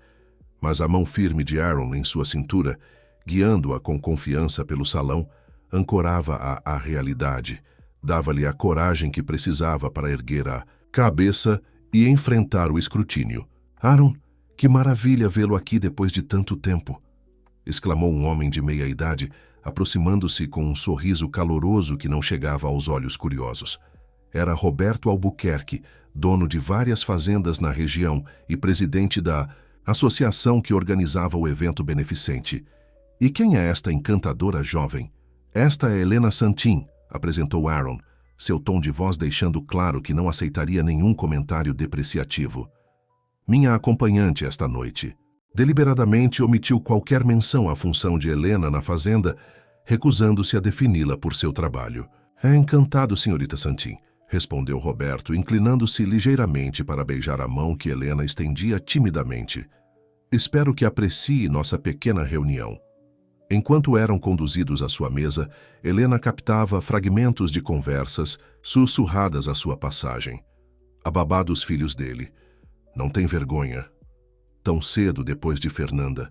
Mas a mão firme de Aaron em sua cintura, guiando-a com confiança pelo salão, ancorava-a à realidade, dava-lhe a coragem que precisava para erguer a cabeça e enfrentar o escrutínio. "Aaron, que maravilha vê-lo aqui depois de tanto tempo!" exclamou um homem de meia idade, aproximando-se com um sorriso caloroso que não chegava aos olhos curiosos. Era Roberto Albuquerque, dono de várias fazendas na região e presidente da associação que organizava o evento beneficente. "E quem é esta encantadora jovem?" "Esta é Helena Santin", apresentou Aaron, seu tom de voz deixando claro que não aceitaria nenhum comentário depreciativo. "Minha acompanhante esta noite." Deliberadamente omitiu qualquer menção à função de Helena na fazenda, recusando-se a defini-la por seu trabalho. "É encantado, senhorita Santin", respondeu Roberto, inclinando-se ligeiramente para beijar a mão que Helena estendia timidamente. "Espero que aprecie nossa pequena reunião." Enquanto eram conduzidos à sua mesa, Helena captava fragmentos de conversas sussurradas à sua passagem. A babá dos filhos dele. "Não tem vergonha. Tão cedo depois de Fernanda.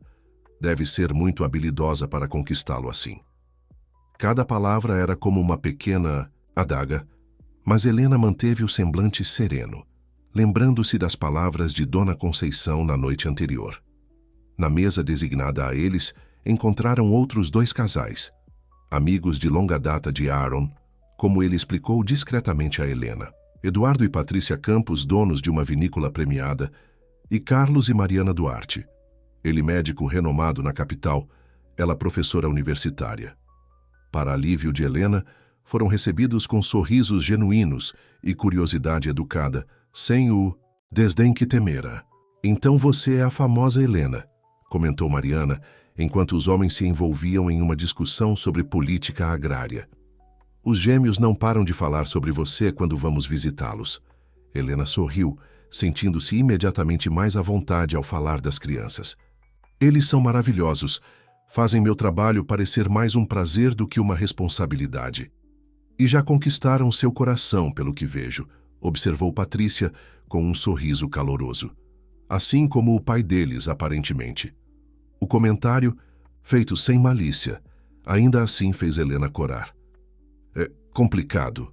Deve ser muito habilidosa para conquistá-lo assim." Cada palavra era como uma pequena adaga, mas Helena manteve o semblante sereno, lembrando-se das palavras de Dona Conceição na noite anterior. Na mesa designada a eles, encontraram outros 2 casais, amigos de longa data de Aaron, como ele explicou discretamente a Helena. Eduardo e Patrícia Campos, donos de uma vinícola premiada, e Carlos e Mariana Duarte. Ele médico renomado na capital, ela professora universitária. Para alívio de Helena, foram recebidos com sorrisos genuínos e curiosidade educada, sem o desdém que temera. "Então você é a famosa Helena", comentou Mariana, enquanto os homens se envolviam em uma discussão sobre política agrária. "Os gêmeos não param de falar sobre você quando vamos visitá-los." Helena sorriu, sentindo-se imediatamente mais à vontade ao falar das crianças. "Eles são maravilhosos. Fazem meu trabalho parecer mais um prazer do que uma responsabilidade." "E já conquistaram seu coração, pelo que vejo", observou Patrícia com um sorriso caloroso. "Assim como o pai deles, aparentemente." O comentário, feito sem malícia, ainda assim fez Helena corar. "É complicado",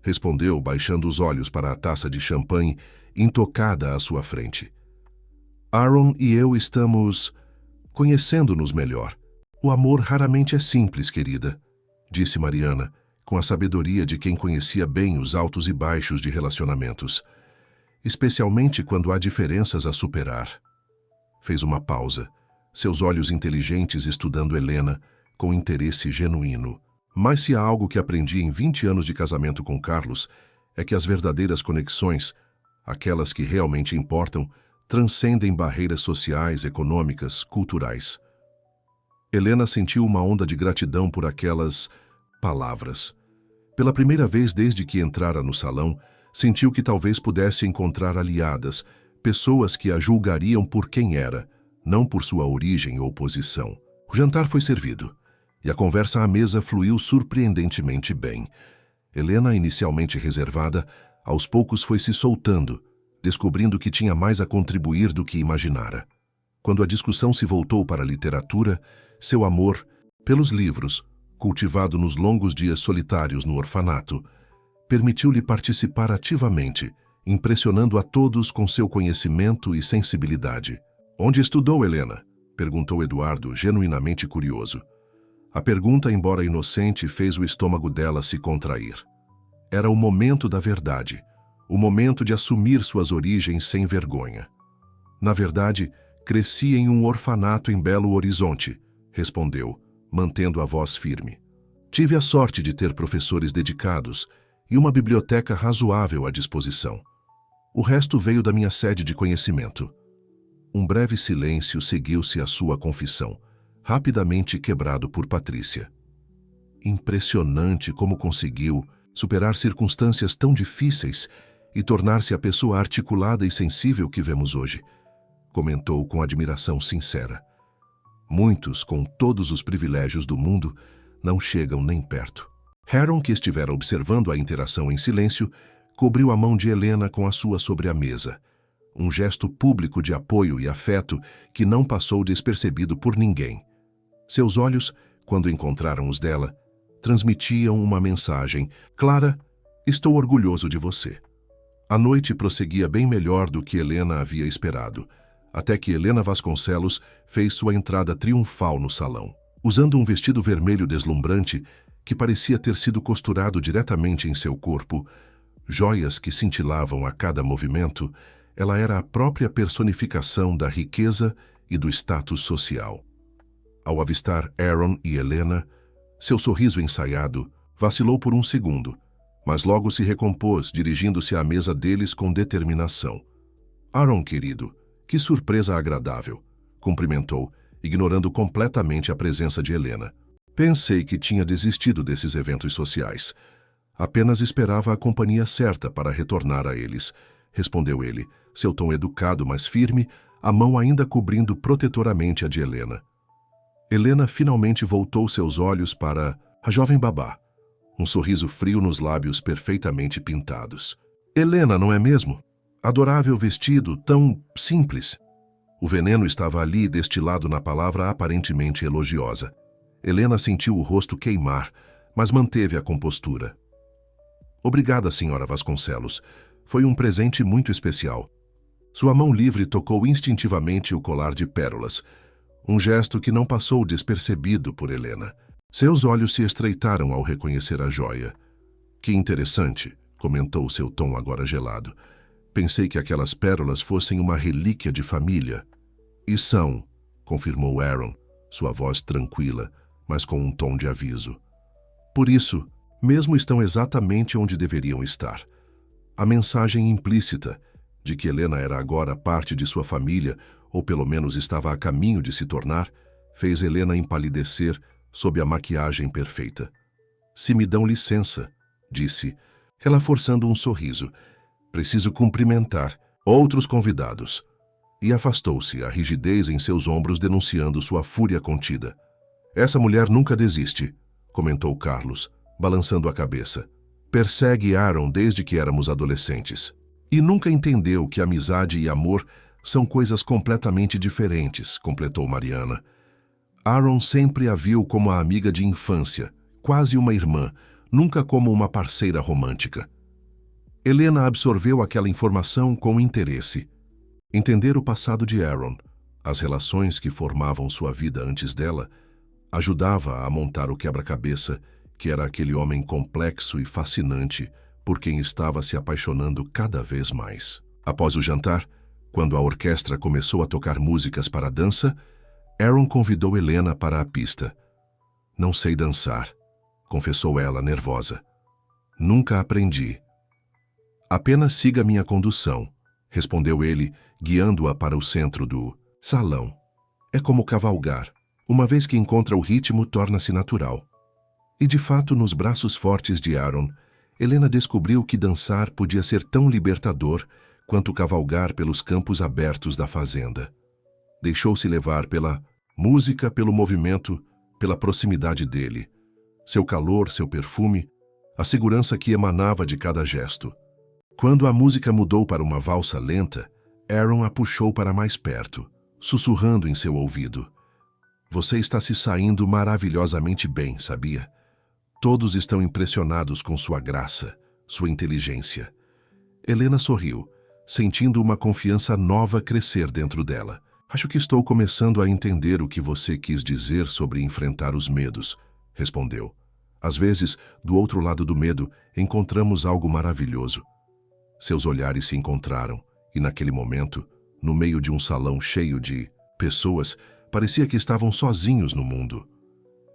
respondeu, baixando os olhos para a taça de champanhe intocada à sua frente. "Aaron e eu estamos conhecendo-nos melhor. O amor raramente é simples, querida", disse Mariana, com a sabedoria de quem conhecia bem os altos e baixos de relacionamentos, especialmente quando há diferenças a superar. Fez uma pausa, seus olhos inteligentes estudando Helena com interesse genuíno. "Mas se há algo que aprendi em 20 anos de casamento com Carlos, é que as verdadeiras conexões, aquelas que realmente importam, transcendem barreiras sociais, econômicas, culturais." Helena sentiu uma onda de gratidão por aquelas palavras. Pela primeira vez desde que entrara no salão, sentiu que talvez pudesse encontrar aliadas, pessoas que a julgariam por quem era, não por sua origem ou posição. O jantar foi servido, e a conversa à mesa fluiu surpreendentemente bem. Helena, inicialmente reservada, aos poucos foi se soltando, descobrindo que tinha mais a contribuir do que imaginara. Quando a discussão se voltou para a literatura, seu amor, pelos livros, cultivado nos longos dias solitários no orfanato, permitiu-lhe participar ativamente, impressionando a todos com seu conhecimento e sensibilidade. "Onde estudou, Helena?" perguntou Eduardo, genuinamente curioso. A pergunta, embora inocente, fez o estômago dela se contrair. Era o momento da verdade, o momento de assumir suas origens sem vergonha. "Na verdade, cresci em um orfanato em Belo Horizonte", respondeu, mantendo a voz firme. "Tive a sorte de ter professores dedicados e uma biblioteca razoável à disposição. O resto veio da minha sede de conhecimento." Um breve silêncio seguiu-se à sua confissão, rapidamente quebrado por Patrícia. Impressionante como conseguiu superar circunstâncias tão difíceis e tornar-se a pessoa articulada e sensível que vemos hoje, comentou com admiração sincera. Muitos, com todos os privilégios do mundo, não chegam nem perto. Aaron, que estivera observando a interação em silêncio, cobriu a mão de Helena com a sua sobre a mesa. Um gesto público de apoio e afeto que não passou despercebido por ninguém. Seus olhos, quando encontraram os dela, transmitiam uma mensagem: "Clara, estou orgulhoso de você." A noite prosseguia bem melhor do que Helena havia esperado, até que Helena Vasconcelos fez sua entrada triunfal no salão. Usando um vestido vermelho deslumbrante, que parecia ter sido costurado diretamente em seu corpo, joias que cintilavam a cada movimento, ela era a própria personificação da riqueza e do status social. Ao avistar Aaron e Helena, seu sorriso ensaiado vacilou por um segundo, mas logo se recompôs, dirigindo-se à mesa deles com determinação. "Aaron, querido, que surpresa agradável", cumprimentou, ignorando completamente a presença de Helena. "Pensei que tinha desistido desses eventos sociais. Apenas esperava a companhia certa para retornar a eles", respondeu ele, seu tom educado, mas firme, a mão ainda cobrindo protetoramente a de Helena. Helena finalmente voltou seus olhos para a jovem babá, um sorriso frio nos lábios perfeitamente pintados. "Helena, não é mesmo? Adorável vestido, tão simples." O veneno estava ali destilado na palavra aparentemente elogiosa. Helena sentiu o rosto queimar, mas manteve a compostura. "Obrigada, senhora Vasconcelos. Foi um presente muito especial." Sua mão livre tocou instintivamente o colar de pérolas, um gesto que não passou despercebido por Helena. Seus olhos se estreitaram ao reconhecer a joia. "Que interessante", comentou seu tom agora gelado. "Pensei que aquelas pérolas fossem uma relíquia de família." "E são", confirmou Aaron, sua voz tranquila, mas com um tom de aviso. "Por isso, mesmo estão exatamente onde deveriam estar." A mensagem implícita de que Helena era agora parte de sua família, ou pelo menos estava a caminho de se tornar, fez Helena empalidecer sob a maquiagem perfeita. "Se me dão licença", disse, ela forçando um sorriso, "preciso cumprimentar outros convidados." E afastou-se, a rigidez em seus ombros denunciando sua fúria contida. "Essa mulher nunca desiste", comentou Carlos, balançando a cabeça. "Persegue Aaron desde que éramos adolescentes. E nunca entendeu que amizade e amor são coisas completamente diferentes", completou Mariana. "Aaron sempre a viu como a amiga de infância, quase uma irmã, nunca como uma parceira romântica." Helena absorveu aquela informação com interesse. Entender o passado de Aaron, as relações que formavam sua vida antes dela, ajudava a montar o quebra-cabeça que era aquele homem complexo e fascinante por quem estava se apaixonando cada vez mais. Após o jantar, quando a orquestra começou a tocar músicas para a dança, Aaron convidou Helena para a pista. "Não sei dançar", confessou ela nervosa. "Nunca aprendi." "Apenas siga minha condução", respondeu ele, guiando-a para o centro do salão. "É como cavalgar. Uma vez que encontra o ritmo, torna-se natural." E de fato, nos braços fortes de Aaron, Helena descobriu que dançar podia ser tão libertador quanto cavalgar pelos campos abertos da fazenda. Deixou-se levar pela música, pelo movimento, pela proximidade dele. Seu calor, seu perfume, a segurança que emanava de cada gesto. Quando a música mudou para uma valsa lenta, Aaron a puxou para mais perto, sussurrando em seu ouvido. Você está se saindo maravilhosamente bem, sabia? Todos estão impressionados com sua graça, sua inteligência. Helena sorriu, sentindo uma confiança nova crescer dentro dela. Acho que estou começando a entender o que você quis dizer sobre enfrentar os medos, respondeu. Às vezes, do outro lado do medo, encontramos algo maravilhoso. Seus olhares se encontraram, e naquele momento, no meio de um salão cheio de pessoas, parecia que estavam sozinhos no mundo.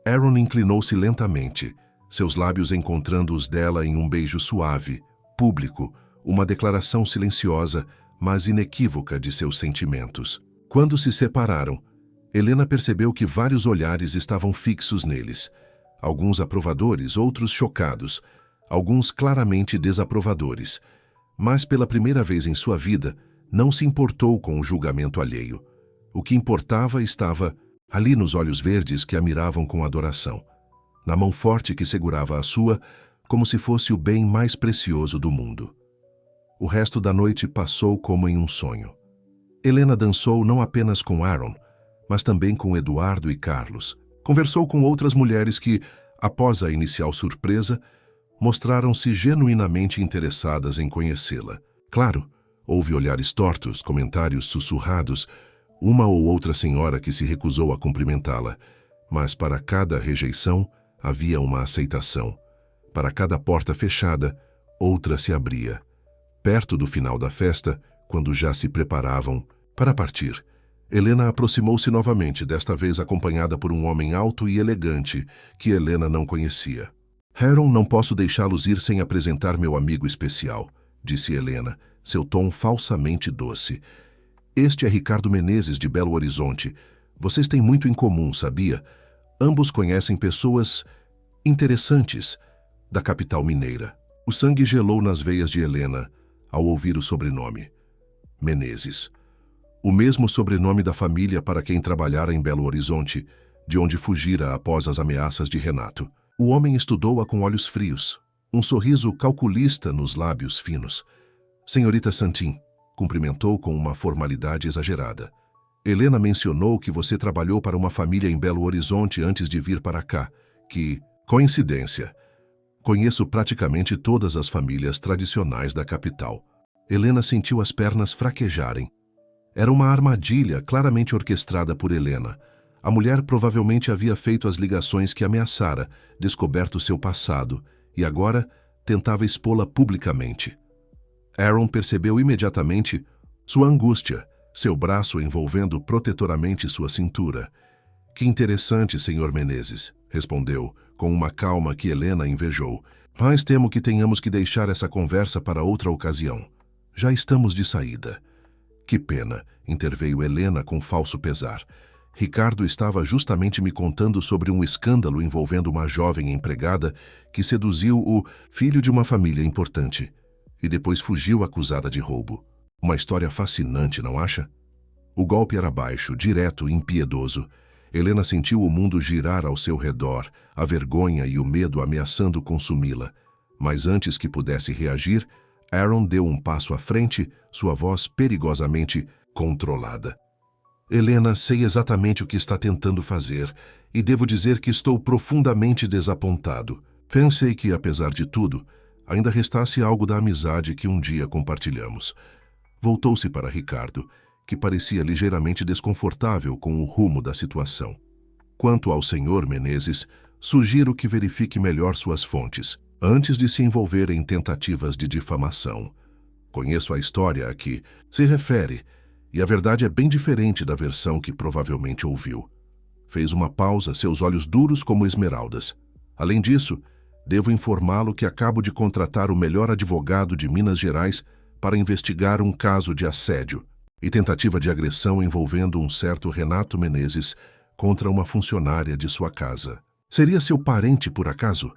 Aaron inclinou-se lentamente, seus lábios encontrando os dela em um beijo suave, público, uma declaração silenciosa, mas inequívoca de seus sentimentos. Quando se separaram, Helena percebeu que vários olhares estavam fixos neles, alguns aprovadores, outros chocados, alguns claramente desaprovadores, mas pela primeira vez em sua vida, não se importou com o julgamento alheio. O que importava estava ali nos olhos verdes que a miravam com adoração, na mão forte que segurava a sua, como se fosse o bem mais precioso do mundo. O resto da noite passou como em um sonho. Helena dançou não apenas com Aaron, mas também com Eduardo e Carlos. Conversou com outras mulheres que, após a inicial surpresa, mostraram-se genuinamente interessadas em conhecê-la. Claro, houve olhares tortos, comentários sussurrados, uma ou outra senhora que se recusou a cumprimentá-la, mas para cada rejeição havia uma aceitação. Para cada porta fechada, outra se abria. Perto do final da festa, quando já se preparavam para partir, Helena aproximou-se novamente, desta vez acompanhada por um homem alto e elegante que Helena não conhecia. Aaron, não posso deixá-los ir sem apresentar meu amigo especial, disse Helena, seu tom falsamente doce. Este é Ricardo Menezes, de Belo Horizonte. Vocês têm muito em comum, sabia? Ambos conhecem pessoas interessantes da capital mineira. O sangue gelou nas veias de Helena ao ouvir o sobrenome. Menezes. O mesmo sobrenome da família para quem trabalhara em Belo Horizonte, de onde fugira após as ameaças de Renato. O homem estudou-a com olhos frios, um sorriso calculista nos lábios finos. Senhorita Santin, cumprimentou com uma formalidade exagerada. Helena mencionou que você trabalhou para uma família em Belo Horizonte antes de vir para cá. Que coincidência. Conheço praticamente todas as famílias tradicionais da capital. Helena sentiu as pernas fraquejarem. Era uma armadilha claramente orquestrada por Helena. A mulher provavelmente havia feito as ligações que ameaçara, descoberto seu passado, e agora tentava expô-la publicamente. Aaron percebeu imediatamente sua angústia, seu braço envolvendo protetoramente sua cintura. Que interessante, Sr. Menezes, respondeu, com uma calma que Helena invejou. Mas temo que tenhamos que deixar essa conversa para outra ocasião. Já estamos de saída. Que pena, interveio Helena com falso pesar. Ricardo estava justamente me contando sobre um escândalo envolvendo uma jovem empregada que seduziu o filho de uma família importante e depois fugiu acusada de roubo. Uma história fascinante, não acha? O golpe era baixo, direto e impiedoso. Helena sentiu o mundo girar ao seu redor, a vergonha e o medo ameaçando consumi-la. Mas antes que pudesse reagir, Aaron deu um passo à frente, sua voz perigosamente controlada. Helena, sei exatamente o que está tentando fazer, e devo dizer que estou profundamente desapontado. Pensei que, apesar de tudo, ainda restasse algo da amizade que um dia compartilhamos. Voltou-se para Ricardo, que parecia ligeiramente desconfortável com o rumo da situação. Quanto ao Sr. Menezes, sugiro que verifique melhor suas fontes, antes de se envolver em tentativas de difamação. Conheço a história a que se refere, e a verdade é bem diferente da versão que provavelmente ouviu. Fez uma pausa, seus olhos duros como esmeraldas. Além disso, devo informá-lo que acabo de contratar o melhor advogado de Minas Gerais para investigar um caso de assédio e tentativa de agressão envolvendo um certo Renato Menezes contra uma funcionária de sua casa. Seria seu parente, por acaso?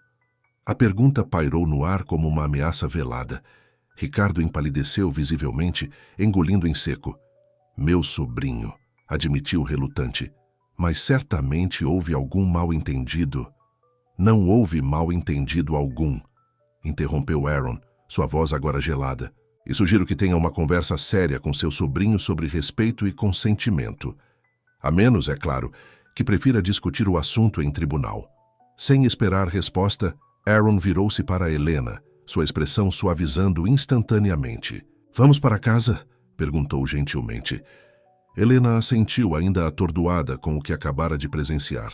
A pergunta pairou no ar como uma ameaça velada. Ricardo empalideceu visivelmente, engolindo em seco. Meu sobrinho, admitiu relutante. Mas certamente houve algum mal-entendido. Não houve mal-entendido algum, interrompeu Aaron, sua voz agora gelada. E sugiro que tenha uma conversa séria com seu sobrinho sobre respeito e consentimento. A menos, é claro, que prefira discutir o assunto em tribunal. Sem esperar resposta, Aaron virou-se para Helena, sua expressão suavizando instantaneamente. Vamos para casa? Perguntou gentilmente. Helena assentiu, ainda atordoada com o que acabara de presenciar.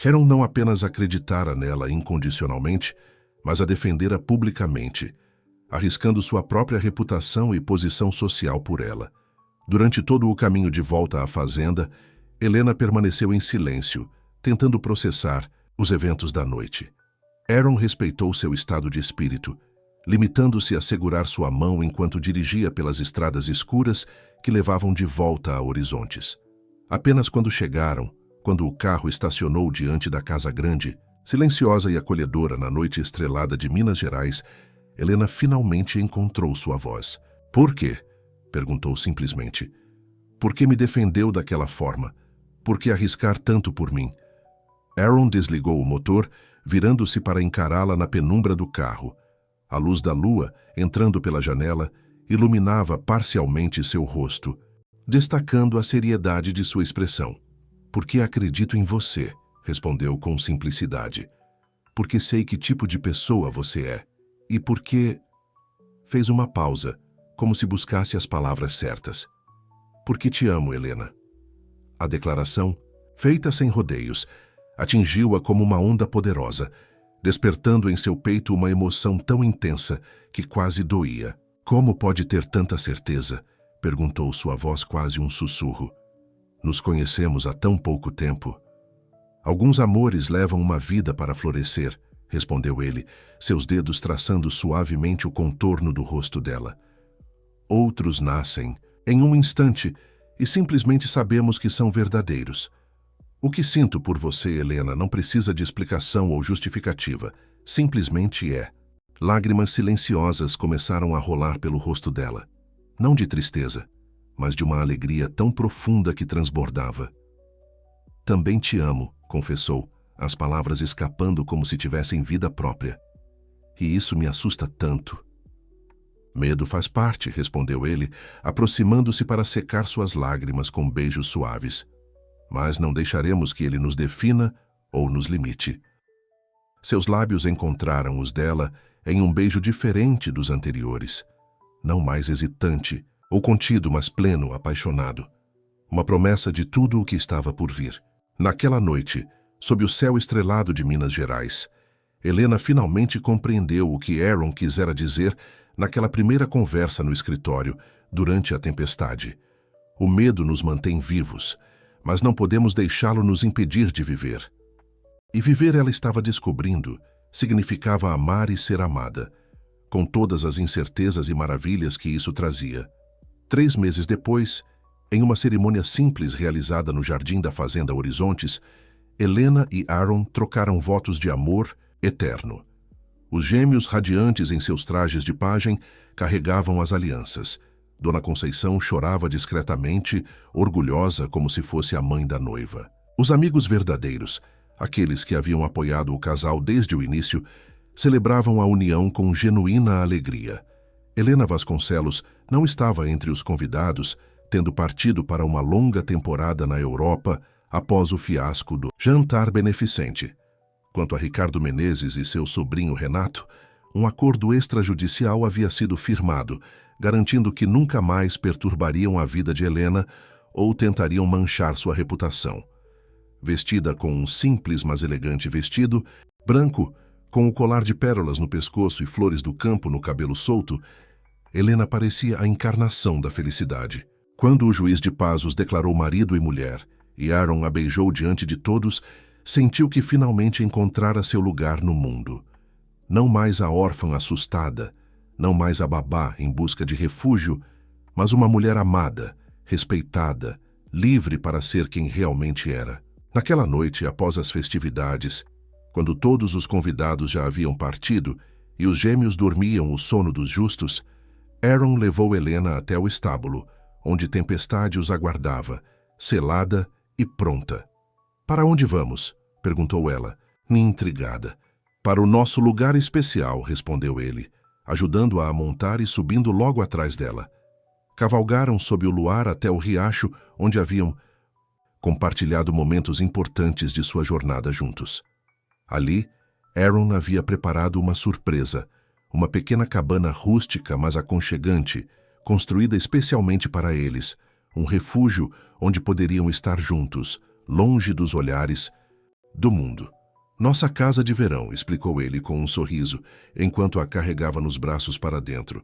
Aaron não apenas acreditara nela incondicionalmente, mas a defendera publicamente, arriscando sua própria reputação e posição social por ela. Durante todo o caminho de volta à fazenda, Helena permaneceu em silêncio, tentando processar os eventos da noite. Aaron respeitou seu estado de espírito, limitando-se a segurar sua mão enquanto dirigia pelas estradas escuras que levavam de volta a Horizontes. Apenas quando chegaram, quando o carro estacionou diante da casa grande, silenciosa e acolhedora na noite estrelada de Minas Gerais, Helena finalmente encontrou sua voz. Por quê? Perguntou simplesmente. Por que me defendeu daquela forma? Por que arriscar tanto por mim? Aaron desligou o motor, virando-se para encará-la na penumbra do carro. A luz da lua, entrando pela janela, iluminava parcialmente seu rosto, destacando a seriedade de sua expressão. Porque acredito em você, respondeu com simplicidade. Porque sei que tipo de pessoa você é. E porque... Fez uma pausa, como se buscasse as palavras certas. Porque te amo, Helena. A declaração, feita sem rodeios, atingiu-a como uma onda poderosa, despertando em seu peito uma emoção tão intensa que quase doía. Como pode ter tanta certeza? Perguntou sua voz quase um sussurro. Nos conhecemos há tão pouco tempo. Alguns amores levam uma vida para florescer, respondeu ele, seus dedos traçando suavemente o contorno do rosto dela. Outros nascem, em um instante, e simplesmente sabemos que são verdadeiros. O que sinto por você, Helena, não precisa de explicação ou justificativa. Simplesmente é. Lágrimas silenciosas começaram a rolar pelo rosto dela. Não de tristeza, mas de uma alegria tão profunda que transbordava. Também te amo, confessou, as palavras escapando como se tivessem vida própria. E isso me assusta tanto. Medo faz parte, respondeu ele, aproximando-se para secar suas lágrimas com beijos suaves. Mas não deixaremos que ele nos defina ou nos limite. Seus lábios encontraram os dela em um beijo diferente dos anteriores. Não mais hesitante ou contido, mas pleno, apaixonado. Uma promessa de tudo o que estava por vir. Naquela noite, sob o céu estrelado de Minas Gerais, Helena finalmente compreendeu o que Aaron quisera dizer naquela primeira conversa no escritório, durante a tempestade. O medo nos mantém vivos, mas não podemos deixá-lo nos impedir de viver. E viver, ela estava descobrindo, significava amar e ser amada, com todas as incertezas e maravilhas que isso trazia. 3 meses depois, em uma cerimônia simples realizada no jardim da Fazenda Horizontes, Helena e Aaron trocaram votos de amor eterno. Os gêmeos, radiantes em seus trajes de pajem, carregavam as alianças. Dona Conceição chorava discretamente, orgulhosa como se fosse a mãe da noiva. Os amigos verdadeiros, aqueles que haviam apoiado o casal desde o início, celebravam a união com genuína alegria. Helena Vasconcelos não estava entre os convidados, tendo partido para uma longa temporada na Europa após o fiasco do jantar beneficente. Quanto a Ricardo Menezes e seu sobrinho Renato, um acordo extrajudicial havia sido firmado, garantindo que nunca mais perturbariam a vida de Helena ou tentariam manchar sua reputação. Vestida com um simples mas elegante vestido, branco, com o colar de pérolas no pescoço e flores do campo no cabelo solto, Helena parecia a encarnação da felicidade. Quando o juiz de paz os declarou marido e mulher, e Aaron a beijou diante de todos, sentiu que finalmente encontrara seu lugar no mundo. Não mais a órfã assustada, não mais a babá em busca de refúgio, mas uma mulher amada, respeitada, livre para ser quem realmente era. Naquela noite, após as festividades, Quando todos os convidados já haviam partido e os gêmeos dormiam o sono dos justos, Aaron levou Helena até o estábulo, onde Tempestade os aguardava, selada e pronta. "Para onde vamos?" perguntou ela, intrigada. "Para o nosso lugar especial", respondeu ele, ajudando-a a montar e subindo logo atrás dela. Cavalgaram sob o luar até o riacho, onde haviam compartilhado momentos importantes de sua jornada juntos. Ali, Aaron havia preparado uma surpresa, uma pequena cabana rústica, mas aconchegante, construída especialmente para eles, um refúgio onde poderiam estar juntos, longe dos olhares do mundo. "Nossa casa de verão", explicou ele com um sorriso, enquanto a carregava nos braços para dentro.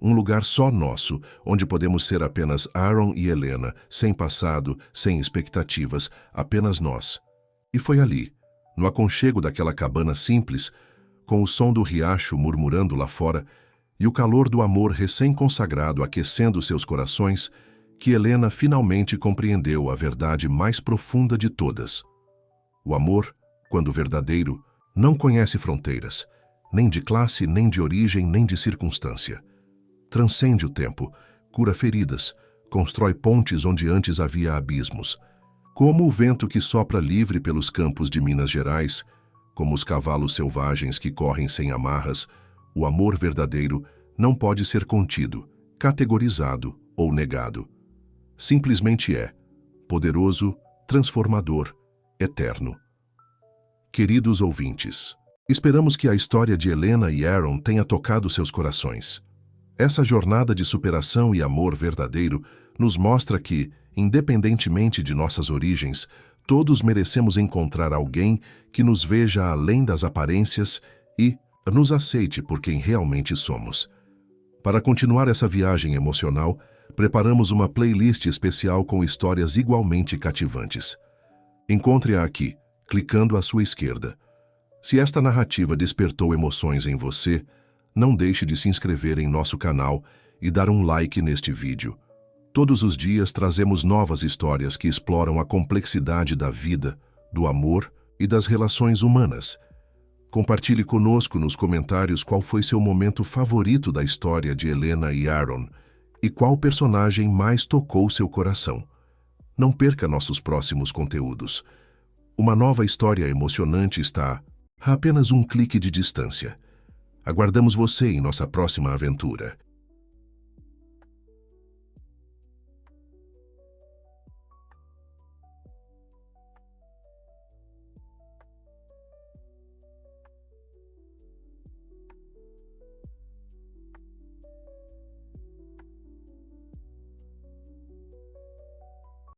"Um lugar só nosso, onde podemos ser apenas Aaron e Helena, sem passado, sem expectativas, apenas nós." E foi ali, no aconchego daquela cabana simples, com o som do riacho murmurando lá fora e o calor do amor recém-consagrado aquecendo seus corações, que Helena finalmente compreendeu a verdade mais profunda de todas. O amor, quando verdadeiro, não conhece fronteiras, nem de classe, nem de origem, nem de circunstância. Transcende o tempo, cura feridas, constrói pontes onde antes havia abismos. Como o vento que sopra livre pelos campos de Minas Gerais, como os cavalos selvagens que correm sem amarras, o amor verdadeiro não pode ser contido, categorizado ou negado. Simplesmente é, poderoso, transformador, eterno. Queridos ouvintes, esperamos que a história de Helena e Aaron tenha tocado seus corações. Essa jornada de superação e amor verdadeiro nos mostra que, independentemente de nossas origens, todos merecemos encontrar alguém que nos veja além das aparências e nos aceite por quem realmente somos. Para continuar essa viagem emocional, preparamos uma playlist especial com histórias igualmente cativantes. Encontre-a aqui, clicando à sua esquerda. Se esta narrativa despertou emoções em você, não deixe de se inscrever em nosso canal e dar um like neste vídeo. Todos os dias trazemos novas histórias que exploram a complexidade da vida, do amor e das relações humanas. Compartilhe conosco nos comentários qual foi seu momento favorito da história de Helena e Aaron e qual personagem mais tocou seu coração. Não perca nossos próximos conteúdos. Uma nova história emocionante está a apenas um clique de distância. Aguardamos você em nossa próxima aventura.